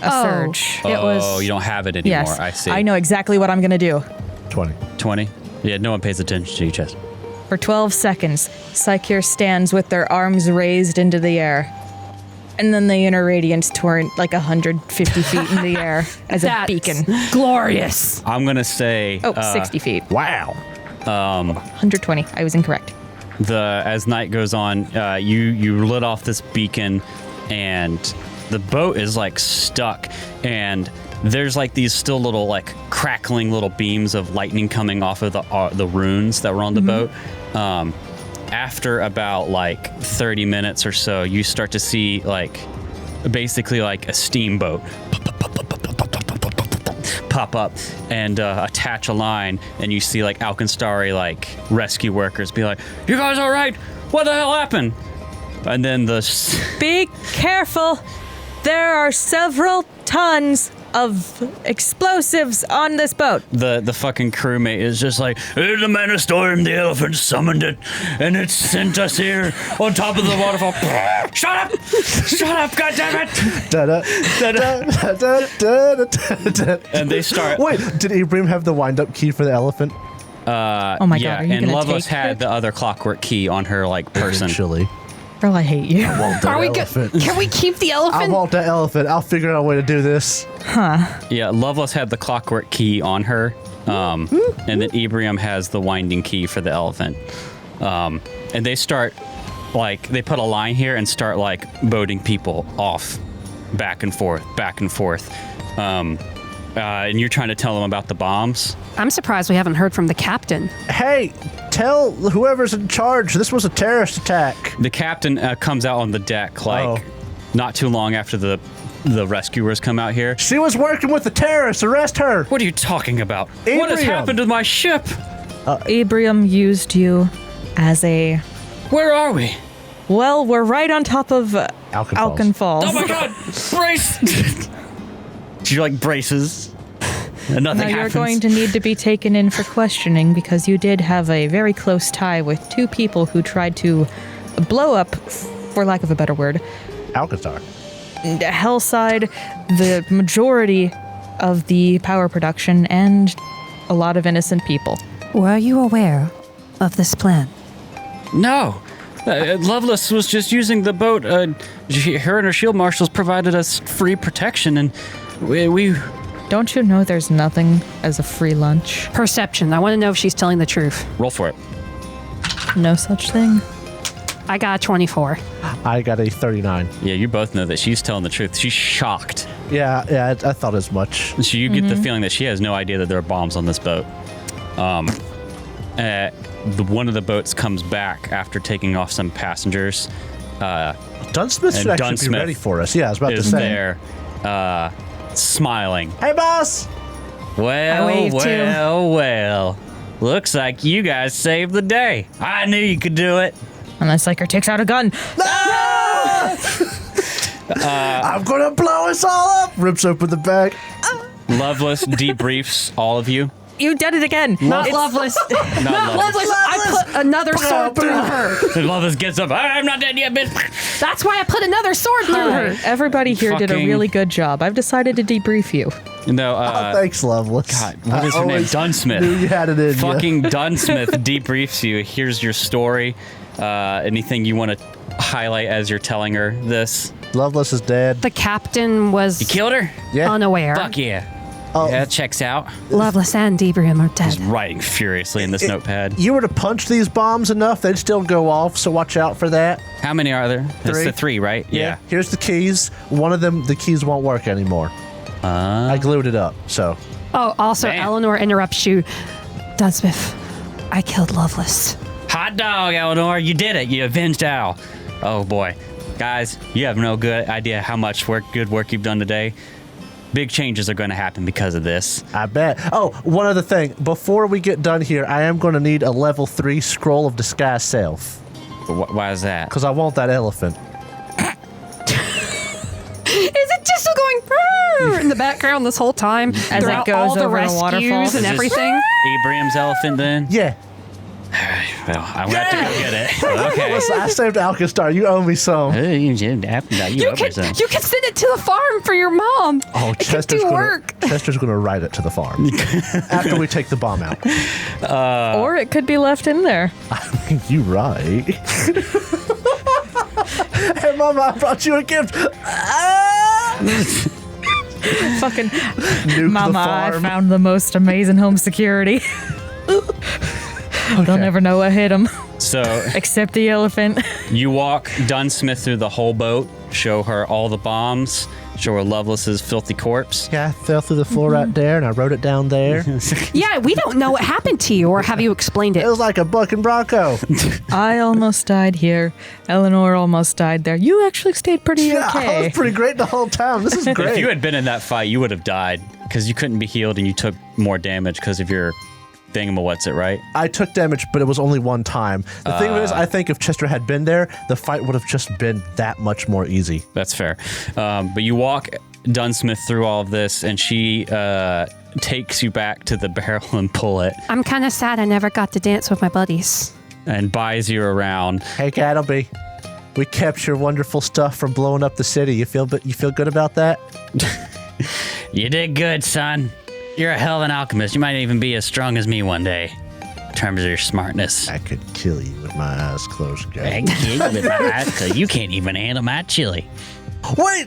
a surge. It was. Oh, you don't have it anymore. Yes. I see. I know exactly what I'm going to do. 20. 20? Yeah, no one pays attention to you, Chess. For 12 seconds, Psycheer stands with their arms raised into the air. And then the inner radiance torrent like 150 feet in the air as a beacon. Glorious. I'm going to say... 60 feet. Wow. 120. I was incorrect. As night goes on, you lit off this beacon, and the boat is like stuck, and there's like these still little like crackling little beams of lightning coming off of the runes that were on the boat. After about like 30 minutes or so, you start to see like basically like a steamboat pop up and attach a line, and you see like Alkenstar like rescue workers be like, "You guys all right? What the hell happened?" And then Be careful. There are several tons of explosives on this boat. the fucking crewmate is just like, "The man of storm, the elephant summoned it, and it sent us here on top of the waterfall." Shut up! Shut up! God damn it! Da-da, da-da, da-da, da-da. And they start. Wait, did Ibrahim have the wind-up key for the elephant? Oh my Yeah, god, are you and gonna Loveless take had it? the other clockwork key on her like person. Actually, Girl, I hate you. Are we good? Can we keep the I elephant? want that elephant. I'll figure out a way to do this. Yeah, Loveless had the clockwork key on her, and then Ibrahim has the winding key for the elephant. And they start, like, they put a line here and start, like, boating people off, back and forth, back and forth. And you're trying to tell them about the bombs. I'm surprised we haven't heard from the captain. Hey, tell whoever's in charge this was a terrorist attack. The captain comes out on the deck, like, not too long after the rescuers come out here. She was working with the terrorists. Arrest her. What are you talking about? What has Ibrahim. happened to my ship? Ibrahim used you as a... Where are we? Well, we're right on top of Alken Falls. Falls. Oh my god! Brace! She like braces, and nothing Now you're happens. going to need to be taken in for questioning because you did have a very close tie with two people who tried to blow up, for lack of a better word, Alkenstar. Hellside, the majority of the power production, and a lot of innocent people. Were you aware of this plan? No, Loveless was just using the boat. Her and her shield marshals provided us free protection, and we Don't you know there's nothing as a free lunch? Perception. I want to know if she's telling the truth. roll for it. No such thing. I got a 24. I got a 39. Yeah, you both know that she's telling the truth. She's shocked. Yeah, I thought as much. So you get the feeling that she has no idea that there are bombs on this boat. One of the boats comes back after taking off some passengers. Dunsmith should And actually be Dunsmith ready for us. Yeah, I was about to Is say. there, smiling. Hey, boss. Well, waved too. well. Looks like you guys saved the day. I knew you could do it. And the psyker takes out a gun. I'm gonna blow us all up. Rips open the bag. Loveless debriefs all of you. You did it again. Not Loveless. Not Loveless. I put another sword through her. And Loveless gets up. I'm not dead yet, bitch. That's why I put another sword through her. Everybody here did a Fucking- really good job. I've decided to debrief you. No, Thanks, Loveless. God, what is her name? Knew Dunsmith. you had it in ya. Fucking Dunsmith debriefs you. Here's your story. Anything you want to highlight as you're telling her this? Loveless is dead. The captain was You killed her? Yeah. unaware. Fuck yeah. Oh. Yeah, that checks out. Loveless and Ibrahim are dead. He's writing furiously in this notepad. You were to punch these bombs enough, they'd still go off, so watch out for that. How many are there? That's 3. the 3, right? Yeah. Here's the keys. One of them, the keys won't work anymore. I glued it up, so. Oh, also, Damn. Elinor interrupts you. Dunsmith, I killed Loveless. Hot dog, Elinor. You did it. You avenged Al. Oh, boy. Guys, you have no good idea how much good work you've done today. Big changes are going to happen because of this. I bet. Oh, one other thing. Before we get done here, I am going to need a level 3 scroll of disguise self. Why is that? Because I want that elephant. Is it just going "Brrr" in the background this whole time? As it throughout goes all the over the waterfall? rescues and Is this everything? Ibrahim's elephant then? Yeah. Well, I'm going to have to go get it. Okay. Listen, I saved Alkenstar. You owe me some. You You owe me some. can send it to the farm for your mom. Oh, it can do work. Chester's going to ride it to the farm after we take the bomb out. Or it could be left in there. You right. Hey, Mama, I brought you a gift. Fucking Nuke Mama, the I farm. found the most amazing home security. They'll never know what hit them, So except the elephant. you walk Dunsmith through the whole boat, show her all the bombs, show her Loveless's filthy corpse. Yeah, I fell through the floor right there, and I wrote it down there. Yeah, we don't know what happened to you, or have you explained It it? was like a bucking bronco. I almost died here. Elinor almost died there. You actually stayed pretty Yeah, I okay. was pretty great the whole time. This is great. If you had been in that fight, you would have died because you couldn't be healed and you took more damage because of your thingamawhat's it, right? I took damage, but it was only one time. The thing is, I think if Chester had been there, the fight would have just been that much more easy. That's fair. But you walk Dunsmith through all of this, and she takes you back to the barrel and pullet I'm kind of sad I never got to dance with my buddies. and buys you around. Hey, Cattleby, we kept your wonderful stuff from blowing up the city. You feel good about that? You did good, son. You're a hell of an alchemist. You might even be as strong as me one day in terms of your smartness. I could kill you with my eyes closed, I guy. can kill you with my eyes because you can't even handle my chili. Wait!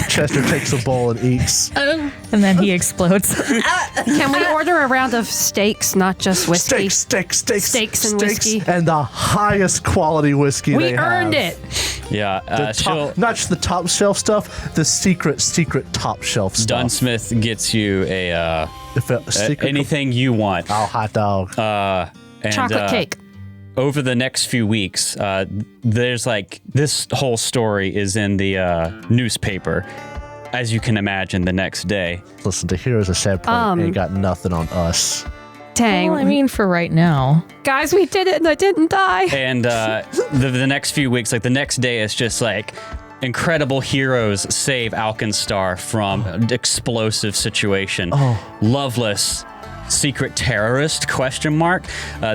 Chester takes a bowl and eats. And then he explodes. Can we order a round of steaks, not just whiskey? Steaks Steaks and whiskey. and the highest quality whiskey We they earned have. it. Yeah, The top, not just the top shelf stuff, the secret top shelf stuff. Dunsmith gets you a Secret anything you want. Oh, hot dog. And, Chocolate cake. Over the next few weeks, there's like this whole story is in the newspaper, as you can imagine. The next day, Listen, to Heroes of Sad Point ain't got nothing on us. Dang. Well, I mean, for right now. Guys, we did it and I didn't die. and the next few weeks, like the next day, is just like incredible heroes save Alkenstar from explosive situation. Loveless. Secret terrorist ?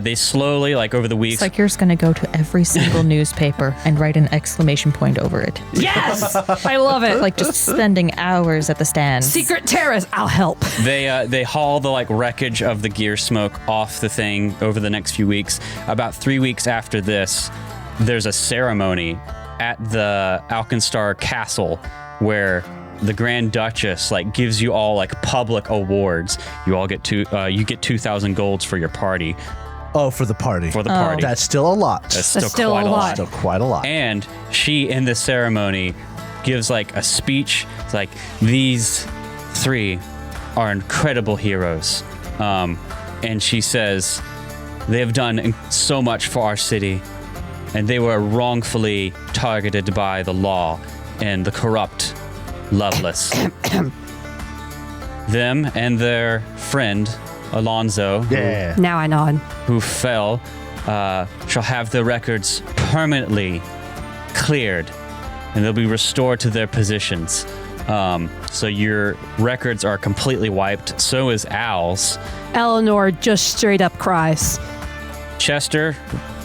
They slowly, like over the weeks. It's like you're just going to go to every single newspaper and write an exclamation point over it. Yes! I love it. Like just spending hours at the stand. Secret terrorist, I'll help. They haul the like wreckage of the Gearsmoke off the thing over the next few weeks. About 3 weeks after this, there's a ceremony at the Alkenstar Castle where the Grand Duchess like gives you all like public awards. You all get you get 2,000 golds for your party. Oh, for the party. For the party. That's still a lot. That's still quite a lot. Still quite a lot. And she, in this ceremony, gives like a speech. It's like, these three are incredible heroes. And she says, they have done so much for our city, and they were wrongfully targeted by the law and the corrupt Loveless. Them and their friend, Alonzo, Yeah. Now I nod. who fell, shall have their records permanently cleared, and they'll be restored to their positions. So your records are completely wiped. So is Al's. Elinor just straight up cries. Chester,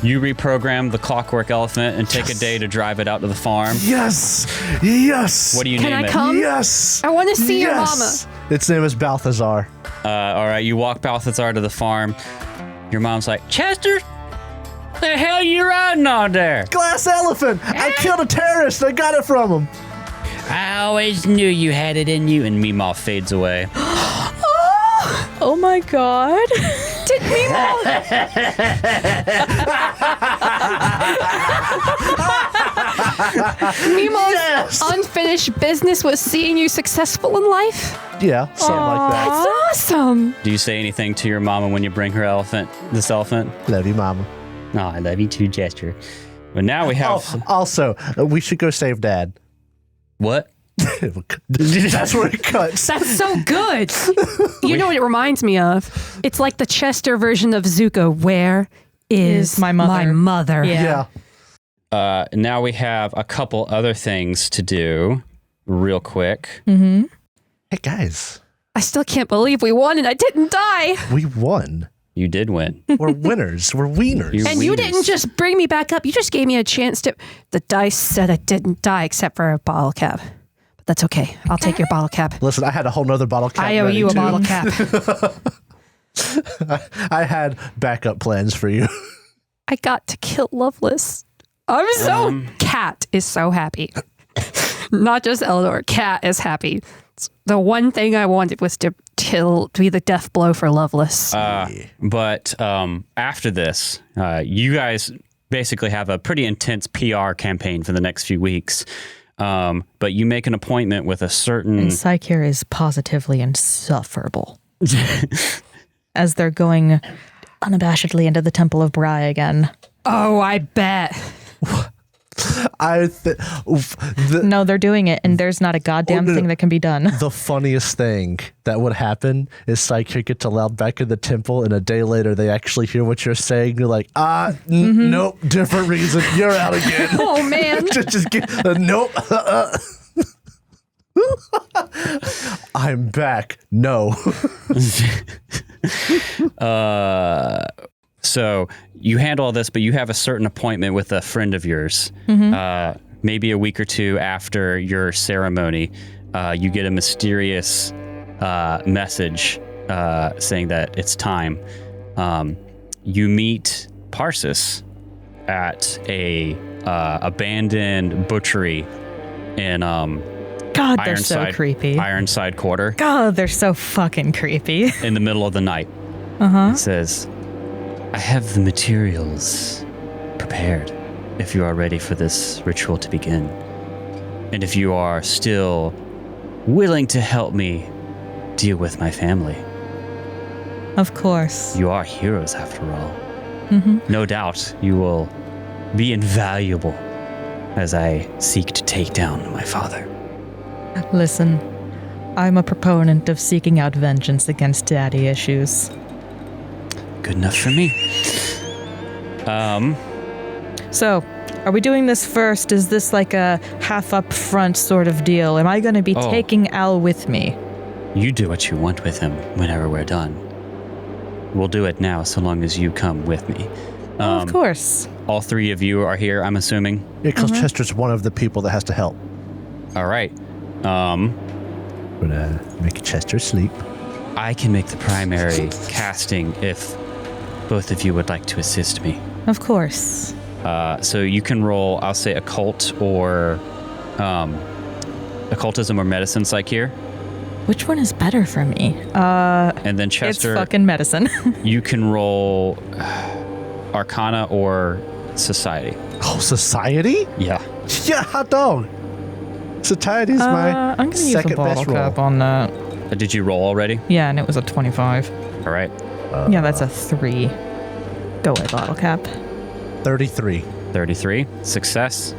you reprogram the clockwork elephant and take a day to drive it out to the farm. Yes. Yes. What do you Can name I it? come? Yes. I want to see your mama. Yes. Its name is Balthazar. All right, you walk Balthazar to the farm. Your mom's like, Chester, the hell you riding on there? Glass elephant. I killed a terrorist. I got it from him. I always knew you had it in you. And Meemaw fades away. Oh my god. Did Mimo? Mimo's unfinished business was seeing you successful in life? Yeah, something like that. That's awesome. Do you say anything to your mama when you bring her this elephant? Love you, Mama. No, I love you too, Chester. But now we have... Oh, also, we should go save Dad. What? That's where it cuts. That's so good. You know what it reminds me of? It's like the Chester version of Zuko. Where is my mother? My mother. Yeah. Yeah. Now we have a couple other things to do real quick. Mm-hmm. Hey, guys. I still can't believe we won and I didn't die. We won. You did win. We're winners. We're wieners. You- And you Wieners. didn't just bring me back up. You just gave me a chance to... The dice said I didn't die except for a bottle cap. But that's okay. I'll take your bottle cap. Listen, I had a whole nother bottle cap. I owe ready, you a too. bottle cap. I had backup plans for you. I got to kill Loveless. I'm so... Cat is so happy. Not just Elinor. Cat is happy. The one thing I wanted was to be the death blow for Loveless. But after this, you guys basically have a pretty intense PR campaign for the next few weeks. But you make an appointment with a certain... And Psycare is positively insufferable. As they're going unabashedly into the Temple of Bry again. Oh, I bet. No, they're doing it, and there's not a goddamn thing that can be done. The funniest thing that would happen is Psychic gets allowed back in the temple, and a day later they actually hear what you're saying. You're like, nope, different reason. You're out again. Oh, man. just get, nope. I'm back. No. So you handle all this, but you have a certain appointment with a friend of yours. Maybe a week or two after your ceremony, you get a mysterious message saying that it's time. You meet Parsis at a abandoned butchery in God, they're so creepy. Ironside Quarter. God, they're so fucking creepy. In the middle of the night. It says, I have the materials prepared if you are ready for this ritual to begin. And if you are still willing to help me deal with my family. Of course. You are heroes after all. No doubt you will be invaluable as I seek to take down my father. Listen, I'm a proponent of seeking out vengeance against daddy issues. Good enough for me. So, are we doing this first? Is this like a half up front sort of deal? Am I going to be taking Al with me? You do what you want with him whenever we're done. We'll do it now so long as you come with me. Of course. All three of you are here, I'm assuming? Yeah, because Chester's one of the people that has to help. All right. Gonna make Chester sleep. I can make the primary casting if both of you would like to assist me. Of course. So you can roll, I'll say occult or occultism or medicine psych here. Which one is better for me? And then Chester, it's fucking medicine. you can roll arcana or society. Oh, society? Yeah. Yeah, hot dog. Society's my I'm going to use a second bottle best roll. cap on that. Did you roll already? Yeah, and it was a 25. All right. Yeah, that's a 3. Go away, bottle cap. 33. 33. Success.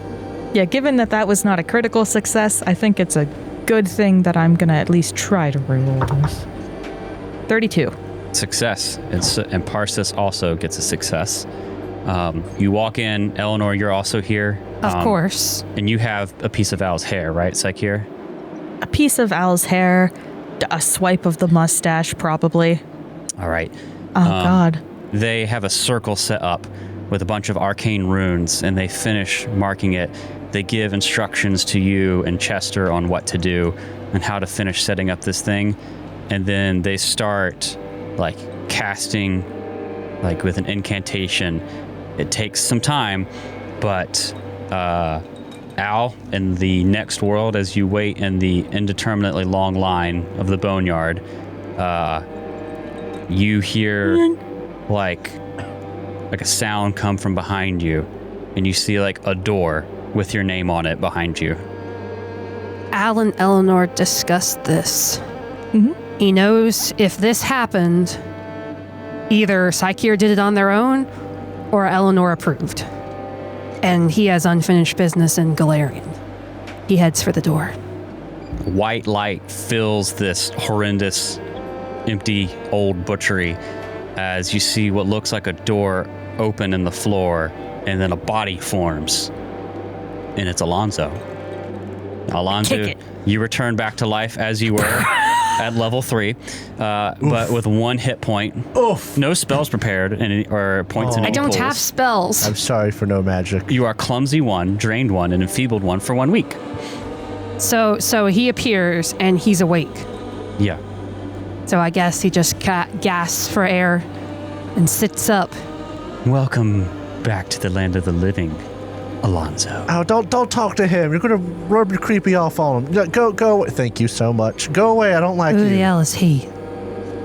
Yeah, given that was not a critical success, I think it's a good thing that I'm going to at least try to roll this. 32. Success. And Parsis also gets a success. You walk in. Elinor, you're also here. Of course. And you have a piece of Al's hair, right, Psycheer? A piece of Al's hair, a swipe of the mustache, probably. All right. Oh, God. They have a circle set up with a bunch of arcane runes, and they finish marking it. They give instructions to you and Chester on what to do and how to finish setting up this thing. And then they start, like, casting, like, with an incantation. It takes some time, but Al, in the next world, as you wait in the indeterminately long line of the boneyard, you hear like a sound come from behind you, and you see like a door with your name on it behind you. Al and Elinor discussed this. He knows if this happened, either Psycheer did it on their own or Elinor approved. And he has unfinished business in Galarian. He heads for the door. White light fills this horrendous, empty old butchery as you see what looks like a door open in the floor, and then a body forms. And it's Alonzo. Alonzo, you return back to life as you were at level 3, but with 1 hit point. Oof. No spells prepared or points in I any don't pools. have spells. I'm sorry for no magic. You are clumsy 1, drained 1, and enfeebled 1 for 1 week. So he appears and he's awake. Yeah. So I guess he just gasps for air and sits up. Welcome back to the land of the living. Alonzo. Oh, don't talk to him. You're gonna rub your creepy off on him. Go away. Thank you so much. Go away. I don't like Who you. the hell is he?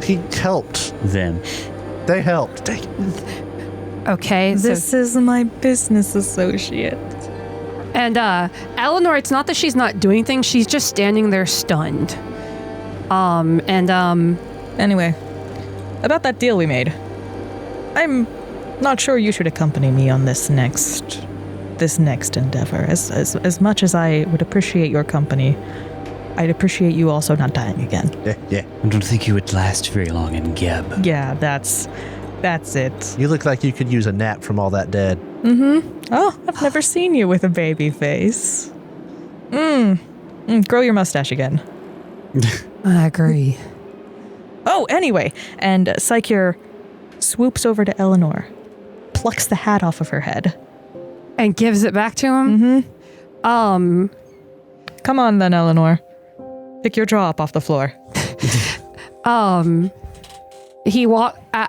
He helped. Them. They helped. Okay, This is my business associate. and Elinor, it's not that she's not doing things, she's just standing there stunned. Anyway, about that deal we made. I'm not sure you should accompany me on this next endeavor. As much as I would appreciate your company, I'd appreciate you also not dying again. Yeah. I don't think you would last very long in Geb. Yeah, that's it. You look like you could use a nap from all that dead. Oh, I've never seen you with a baby face. Grow your mustache again. I agree. Oh, anyway, and Psyche swoops over to Elinor, plucks the hat off of her head. And gives it back to him? Come on then, Elinor. Pick your jaw up off the floor.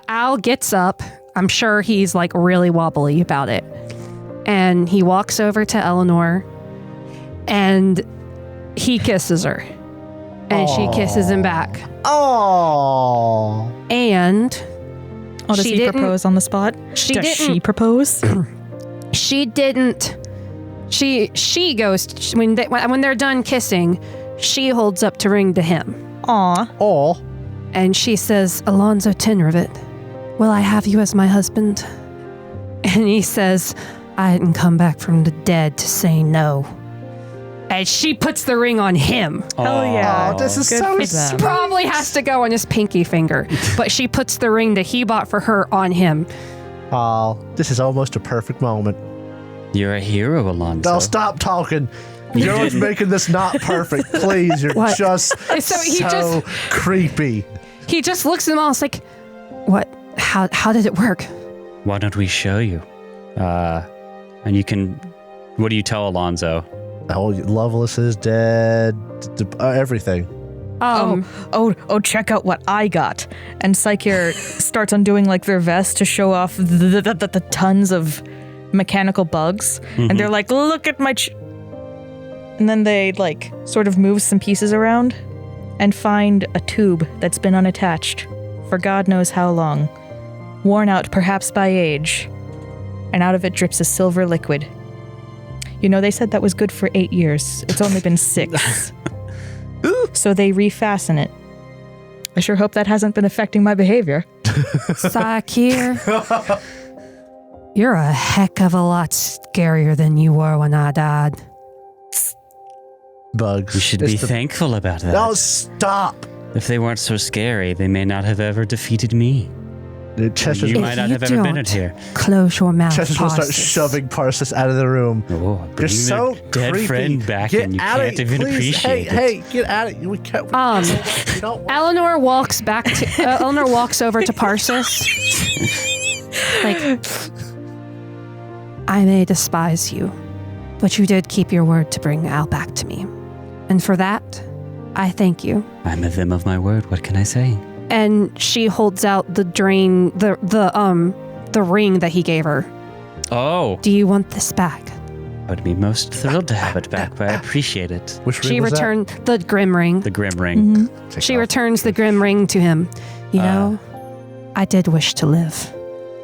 Al gets up. I'm sure he's like really wobbly about it. And he walks over to Elinor and he kisses her. And she kisses him back. Oh. And Does she he didn't- propose on the spot? Does didn't- she propose? she didn't. She goes when they're done kissing, she holds up the ring to him. Aw. Oh. And she says, Alonzo Tinravit, will I have you as my husband? And he says, I didn't come back from the dead to say no. And she puts the ring on him. Hell yeah. Oh, this is Good so for them. sweet. Probably has to go on his pinky finger. But she puts the ring that he bought for her on him. Oh, this is almost a perfect moment. You're a hero, Alonzo. Don't stop talking. You're what's making this not perfect. Please, you're What? just So he so creepy. He just looks at them all. It's like, what? How did it work? Why don't we show you? And you can... What do you tell Alonzo? Oh, Loveless is dead. Everything. Oh, check out what I got. And Psyche starts undoing like their vest to show off the tons of mechanical bugs. And they're like, look at my... And then they like sort of move some pieces around and find a tube that's been unattached for God knows how long. Worn out perhaps by age. And out of it drips a silver liquid. You know, they said that was good for 8 years. It's only been 6. So they refasten it. I sure hope that hasn't been affecting my behavior. Sakir, you're a heck of a lot scarier than you were when I died. Bugs. You should It's be the- thankful about that. No, stop. If they weren't so scary, they may not have ever defeated me. Chester's, You might not have ever been in here. Close your mouth, Chester's gonna start Parsis. shoving Parsis out of the room. Oh, You're bringing so their dead creepy. friend back Get and you out of can't it, even please. appreciate it. Hey, get out of it. We can't. We don't want- Elinor walks back to Elinor walks over to Parsis. Like, I may despise you, but you did keep your word to bring Al back to me. And for that, I thank you. I'm a them of my word. What can I say? And she holds out the ring that he gave her. Oh, Do you want this back? I would be most thrilled to have it back, but I appreciate it. Which She ring was that? returned the grim ring. The Grim Ring. Take She it off. returns the grim ring to him. You know, I did wish to live.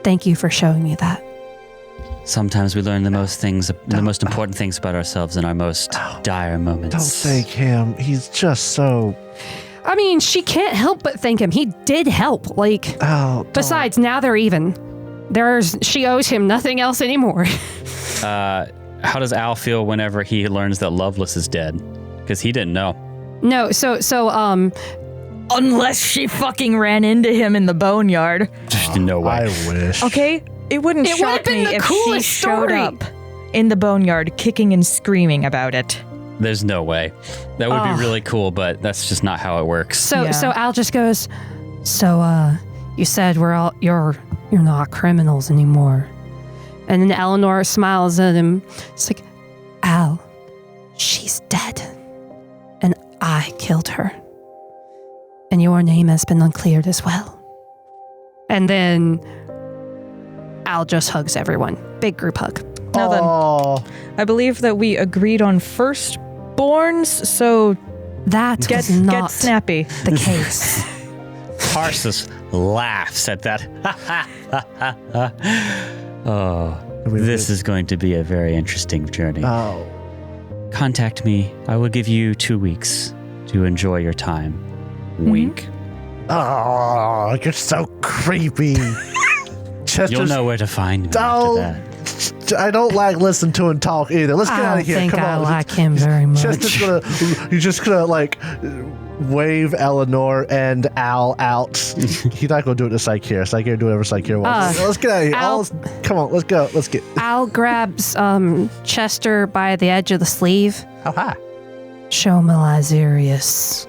Thank you for showing me that. Sometimes we learn the most important things about ourselves in our most dire moments. Don't thank him. He's just so. I mean, she can't help but thank him. He did help. Like, Oh. don't. besides, now they're even. She owes him nothing else anymore. How does Al feel whenever he learns that Loveless is dead? Because he didn't know. No, so Unless she fucking ran into him in the boneyard. No way. I wish. Okay? It wouldn't It would've shock been me the if she coolest showed story. up in the boneyard kicking and screaming about it. There's no way. That would be really cool, but that's just not how it works. so Yeah. Al just goes, you said you're not criminals anymore. And then Elinor smiles at him. It's like, Al, she's dead. And I killed her. And your name has been uncleared as well. And then Al just hugs everyone. Big group hug. Now then, I believe that we agreed on firstborns, so That get is not snappy. the case. Tarsus laughs at that. Oh, this is going to be a very interesting journey. Oh. Contact me. I will give you 2 weeks to enjoy your time. Wink. Oh, you're so creepy. You'll know where to find me after that. I don't like listening to him talk either. Let's get out I of here. think Come I on. like him very much. You're just gonna like wave Elinor and Al out. He's not gonna do it to Psycheer. Psycheer do whatever Psycheer wants. Let's get out of here. Come on, let's go. Let's get. Al grabs Chester by the edge of the sleeve. How high? Show me Lazarius.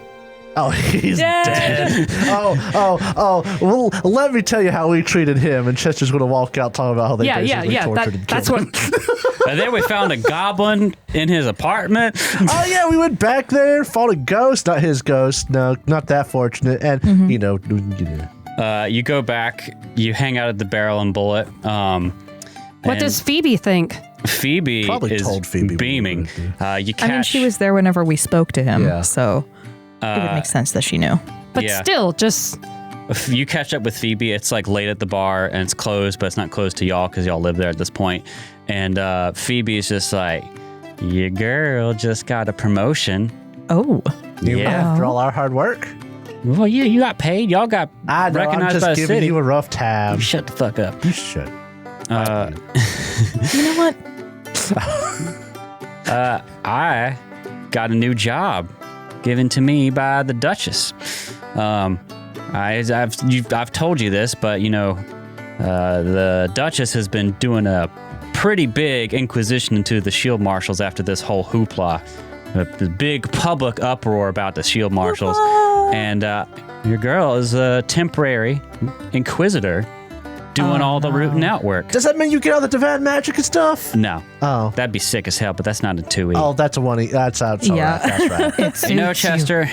Oh, he's dead. Oh. Well, let me tell you how we treated him. And Chester's going to walk out talking about how they basically tortured and That's killed him. what. And then we found a goblin in his apartment. Oh, yeah, we went back there, fought a ghost. Not his ghost. No, not that fortunate. And, you know. You go back, you hang out at the Barrel and Bullet. What does Phoebe think? Phoebe Probably is told Phoebe beaming. You catch, I mean, she was there whenever we spoke to him, Yeah. so it would make sense that she knew. But Yeah. still, just If you catch up with Phoebe, it's like late at the bar and it's closed, but it's not closed to y'all because y'all live there at this point. And Phoebe is just like, your girl just got a promotion. Oh. Yeah. After all our hard work. Well, yeah, you got paid. Y'all got I know, I'm recognized just by the giving city. you a rough time. Shut the fuck up. You should. You know what? I got a new job given to me by the Duchess. I've told you this, but you know, the Duchess has been doing a pretty big inquisition into the shield marshals after this whole hoopla, the big public uproar about the shield marshals, and your girl is a temporary inquisitor doing all the rooting out work. Does that mean you get all the divine magic and stuff? No, Oh. that'd be sick as hell, but that's not a 2E. Oh, that's a 1E. That's all Yeah. right. That's right. You know, Chester,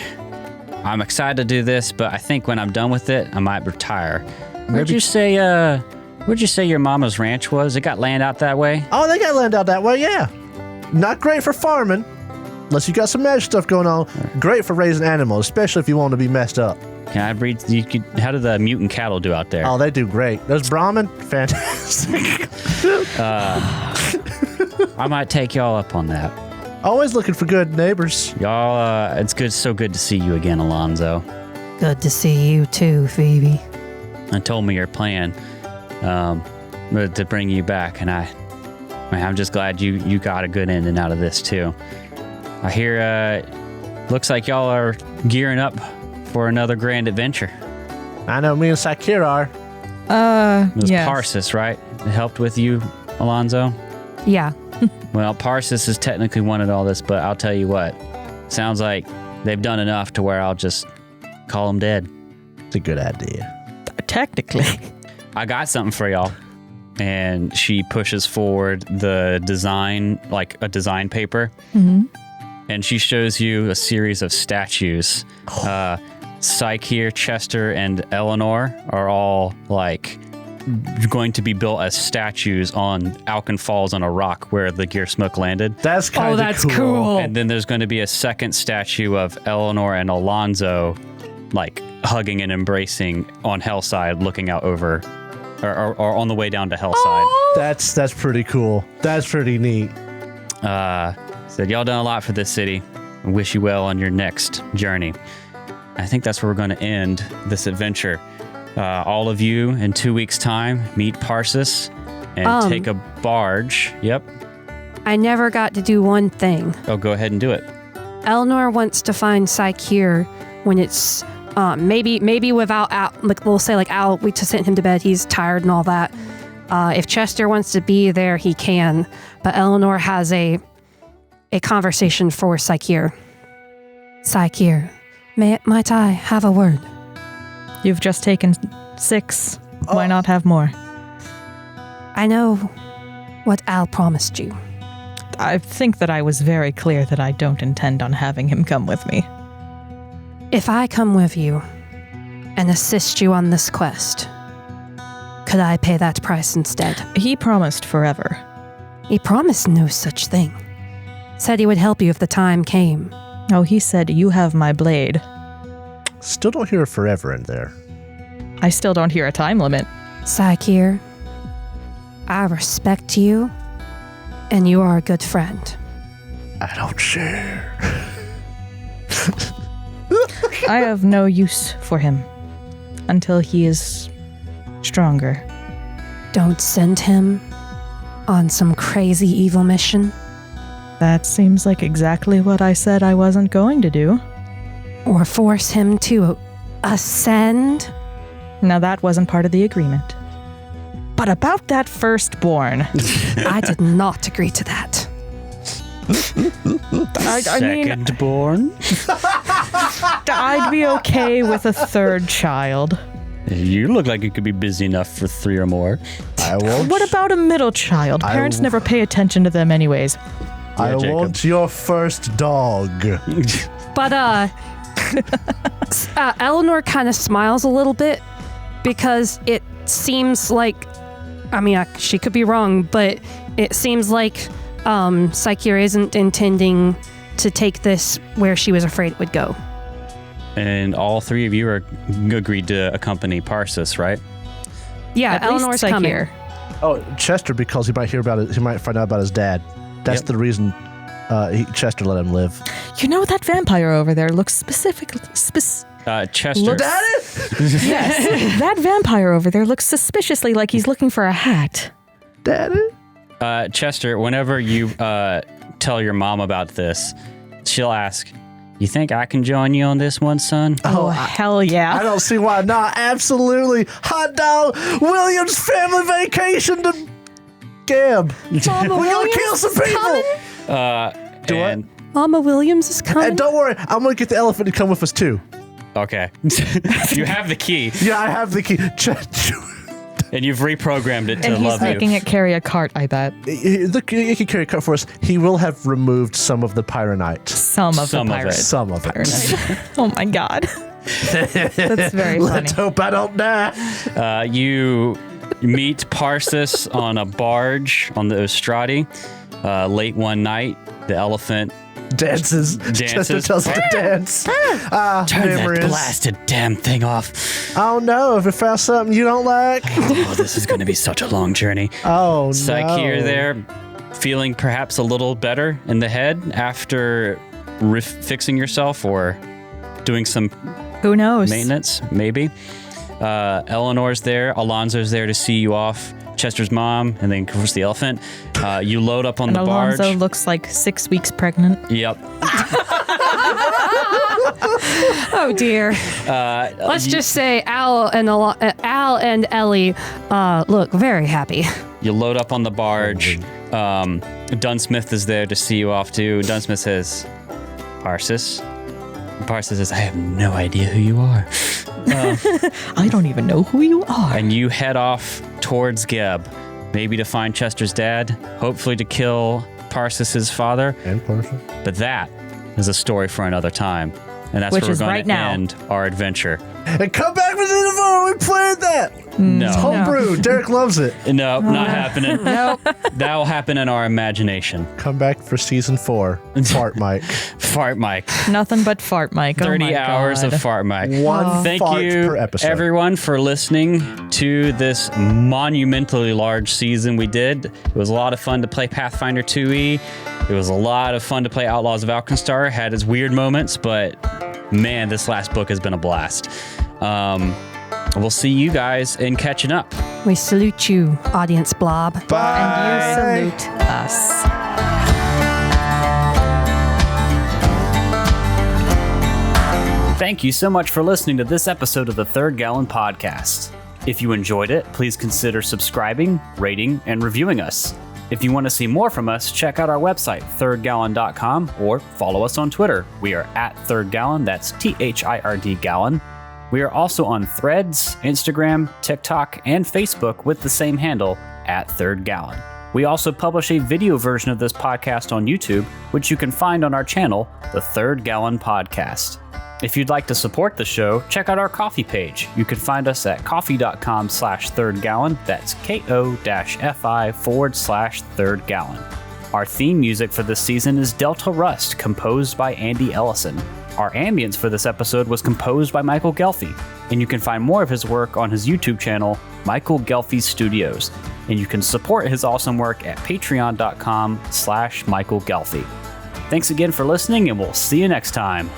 I'm excited to do this, but I think when I'm done with it, I might retire. Where'd you say your mama's ranch was? It got land out that way? Oh, they got land out that way, yeah. Not great for farming, unless you got some magic stuff going on. Great for raising animals, especially if you want to be messed up. Can I breed? How do the mutant cattle do out there? Oh, they do great. Those Brahmin, fantastic. I might take y'all up on that. Always looking for good neighbors. Y'all, it's so good to see you again, Alonzo. good to see you too, Phoebe. And told me your plan to bring you back, and I'm just glad you got a good ending out of this too. I hear looks like y'all are gearing up for another grand adventure. I know me and Sakir are. It was yes. Parsis, right? It helped with you, Alonzo? Yeah. Well, Parsis has technically wanted all this, but I'll tell you what. Sounds like they've done enough to where I'll just call them dead. It's a good idea. Technically. I got something for y'all. And she pushes forward the design, like a design paper. Mm-hmm. And she shows you a series of statues. Psyche, Chester, and Elinor are all like going to be built as statues on Alken Falls on a rock where the Gearsmoke landed. That's kind of that's cool. And then there's going to be a second statue of Elinor and Alonzo like hugging and embracing on Hellside, looking out over or on the way down to Hellside. That's pretty cool. That's pretty neat. Said, y'all done a lot for this city. I wish you well on your next journey. I think that's where we're going to end this adventure. All of you, in 2 weeks' time, meet Parsis and take a barge. Yep. I never got to do one thing. Oh, go ahead and do it. Eleanor wants to find Psyche when it's maybe without Al, like we'll say like Al, we just sent him to bed. He's tired and all that. If Chester wants to be there, he can. But Eleanor has a conversation for Psyche. Psyche, might I have a word? You've just taken 6. Why not have more? I know what Al promised you. I think that I was very clear that I don't intend on having him come with me. If I come with you and assist you on this quest, could I pay that price instead? He promised forever. He promised no such thing. Said he would help you if the time came. Oh, he said, you have my blade. Still don't hear a forever in there. I still don't hear a time limit. Sakir, I respect you, and you are a good friend. I don't share. I have no use for him until he is stronger. Don't send him on some crazy evil mission. That seems like exactly what I said I wasn't going to do. Or force him to ascend. Now that wasn't part of the agreement. But about that firstborn. I did not agree to that. I mean, Second-born? I'd be okay with a third child. You look like you could be busy enough for 3 or more. I won't. What about a middle child? Parents never pay attention to them anyways. I Jacob. want your first dog. But Elinor kind of smiles a little bit because it seems like, I mean, she could be wrong, but it seems like Sakir isn't intending to take this where she was afraid it would go. And all 3 of you are agreed to accompany Parsis, right? Yeah, At least Elinor's Psyche coming. here. Oh, Chester, because he might hear about it. He might find out about his dad. That's Yep. the reason Chester let him live. You know that vampire over there looks specifically... Chester. Yes, that vampire over there looks suspiciously like he's looking for a hat. Daddy? Chester, whenever you tell your mom about this, she'll ask, you think I can join you on this one, son? Oh, hell yeah. I don't see why not. Absolutely. Hot dog Williams family vacation to Gab. We're going to kill some people. Do what? Mama Williams is coming. And don't worry, I'm going to get the elephant to come with us too. Okay. You have the key, Yeah, I have the key. and you've reprogrammed it to And he's love making you. it carry a cart, I bet. Look, he can carry a cut for us. He will have removed some of the pyronite. Some of Some the of it. pirates. Some of it. Oh my god. That's very funny. Let's hope I don't die. You meet Parsis on a barge on the Ostrati late one night. The elephant Dances. Chester Dances. tells him to dance. turn that Memories. blasted damn thing off. Oh no, if it found something you don't like. Oh, this is going to be such a long journey. Oh no. Sakir there, feeling perhaps a little better in the head after fixing yourself or doing some Who knows? maintenance, maybe. Elinor's there. Alonzo's there to see you off. Chester's mom, and then of course the elephant. You load up on And the barge. Alonzo looks like 6 weeks pregnant. Yep. Oh dear. Let's just say Al and Ellie look very happy. You load up on the barge. Dunsmith is there to see you off too. Dunsmith says, Parsis. Parsis says, I have no idea who you are. I don't even know who you are. And you head off towards Geb, maybe to find Chester's dad, hopefully to kill Parsis's father. And Parson. But that is a story for another time. And that's Which where we're is going right to now. end our adventure. And come back with the phone. We played that. No. Homebrew. Derek loves it. No, not happening. Nope. That will happen in our imagination. Come back for season 4. Fart Mike. Fart Mike. Nothing but fart, Mike. 30 oh my hours God. of Fart Mike. One Thank fart you, per episode. everyone, for listening to this monumentally large season we did. It was a lot of fun to play Pathfinder 2e. It was a lot of fun to play Outlaws of Alkenstar. Had its weird moments, but man, this last book has been a blast. We'll see you guys in catching up. We salute you, audience blob. Bye. And you salute us. Thank you so much for listening to this episode of the Third Gallon Podcast. If you enjoyed it, please consider subscribing, rating, and reviewing us. If you want to see more from us, check out our website, thirdgallon.com, or follow us on Twitter. We are at Third Gallon, that's THIRD Gallon. We are also on Threads, Instagram, TikTok, and Facebook with the same handle, at Third Gallon. We also publish a video version of this podcast on YouTube, which you can find on our channel, The Third Gallon Podcast. If you'd like to support the show, check out our coffee page. You can find us at coffee.com/thirdgallon. That's ko-fi/third gallon. Our theme music for this season is Delta Rust, composed by Andy Ellison. Our ambience for this episode was composed by Michael Ghelfi, and you can find more of his work on his YouTube channel, Michael Ghelfi Studios. And you can support his awesome work at patreon.com/Michael Ghelfi. Thanks again for listening, and we'll see you next time.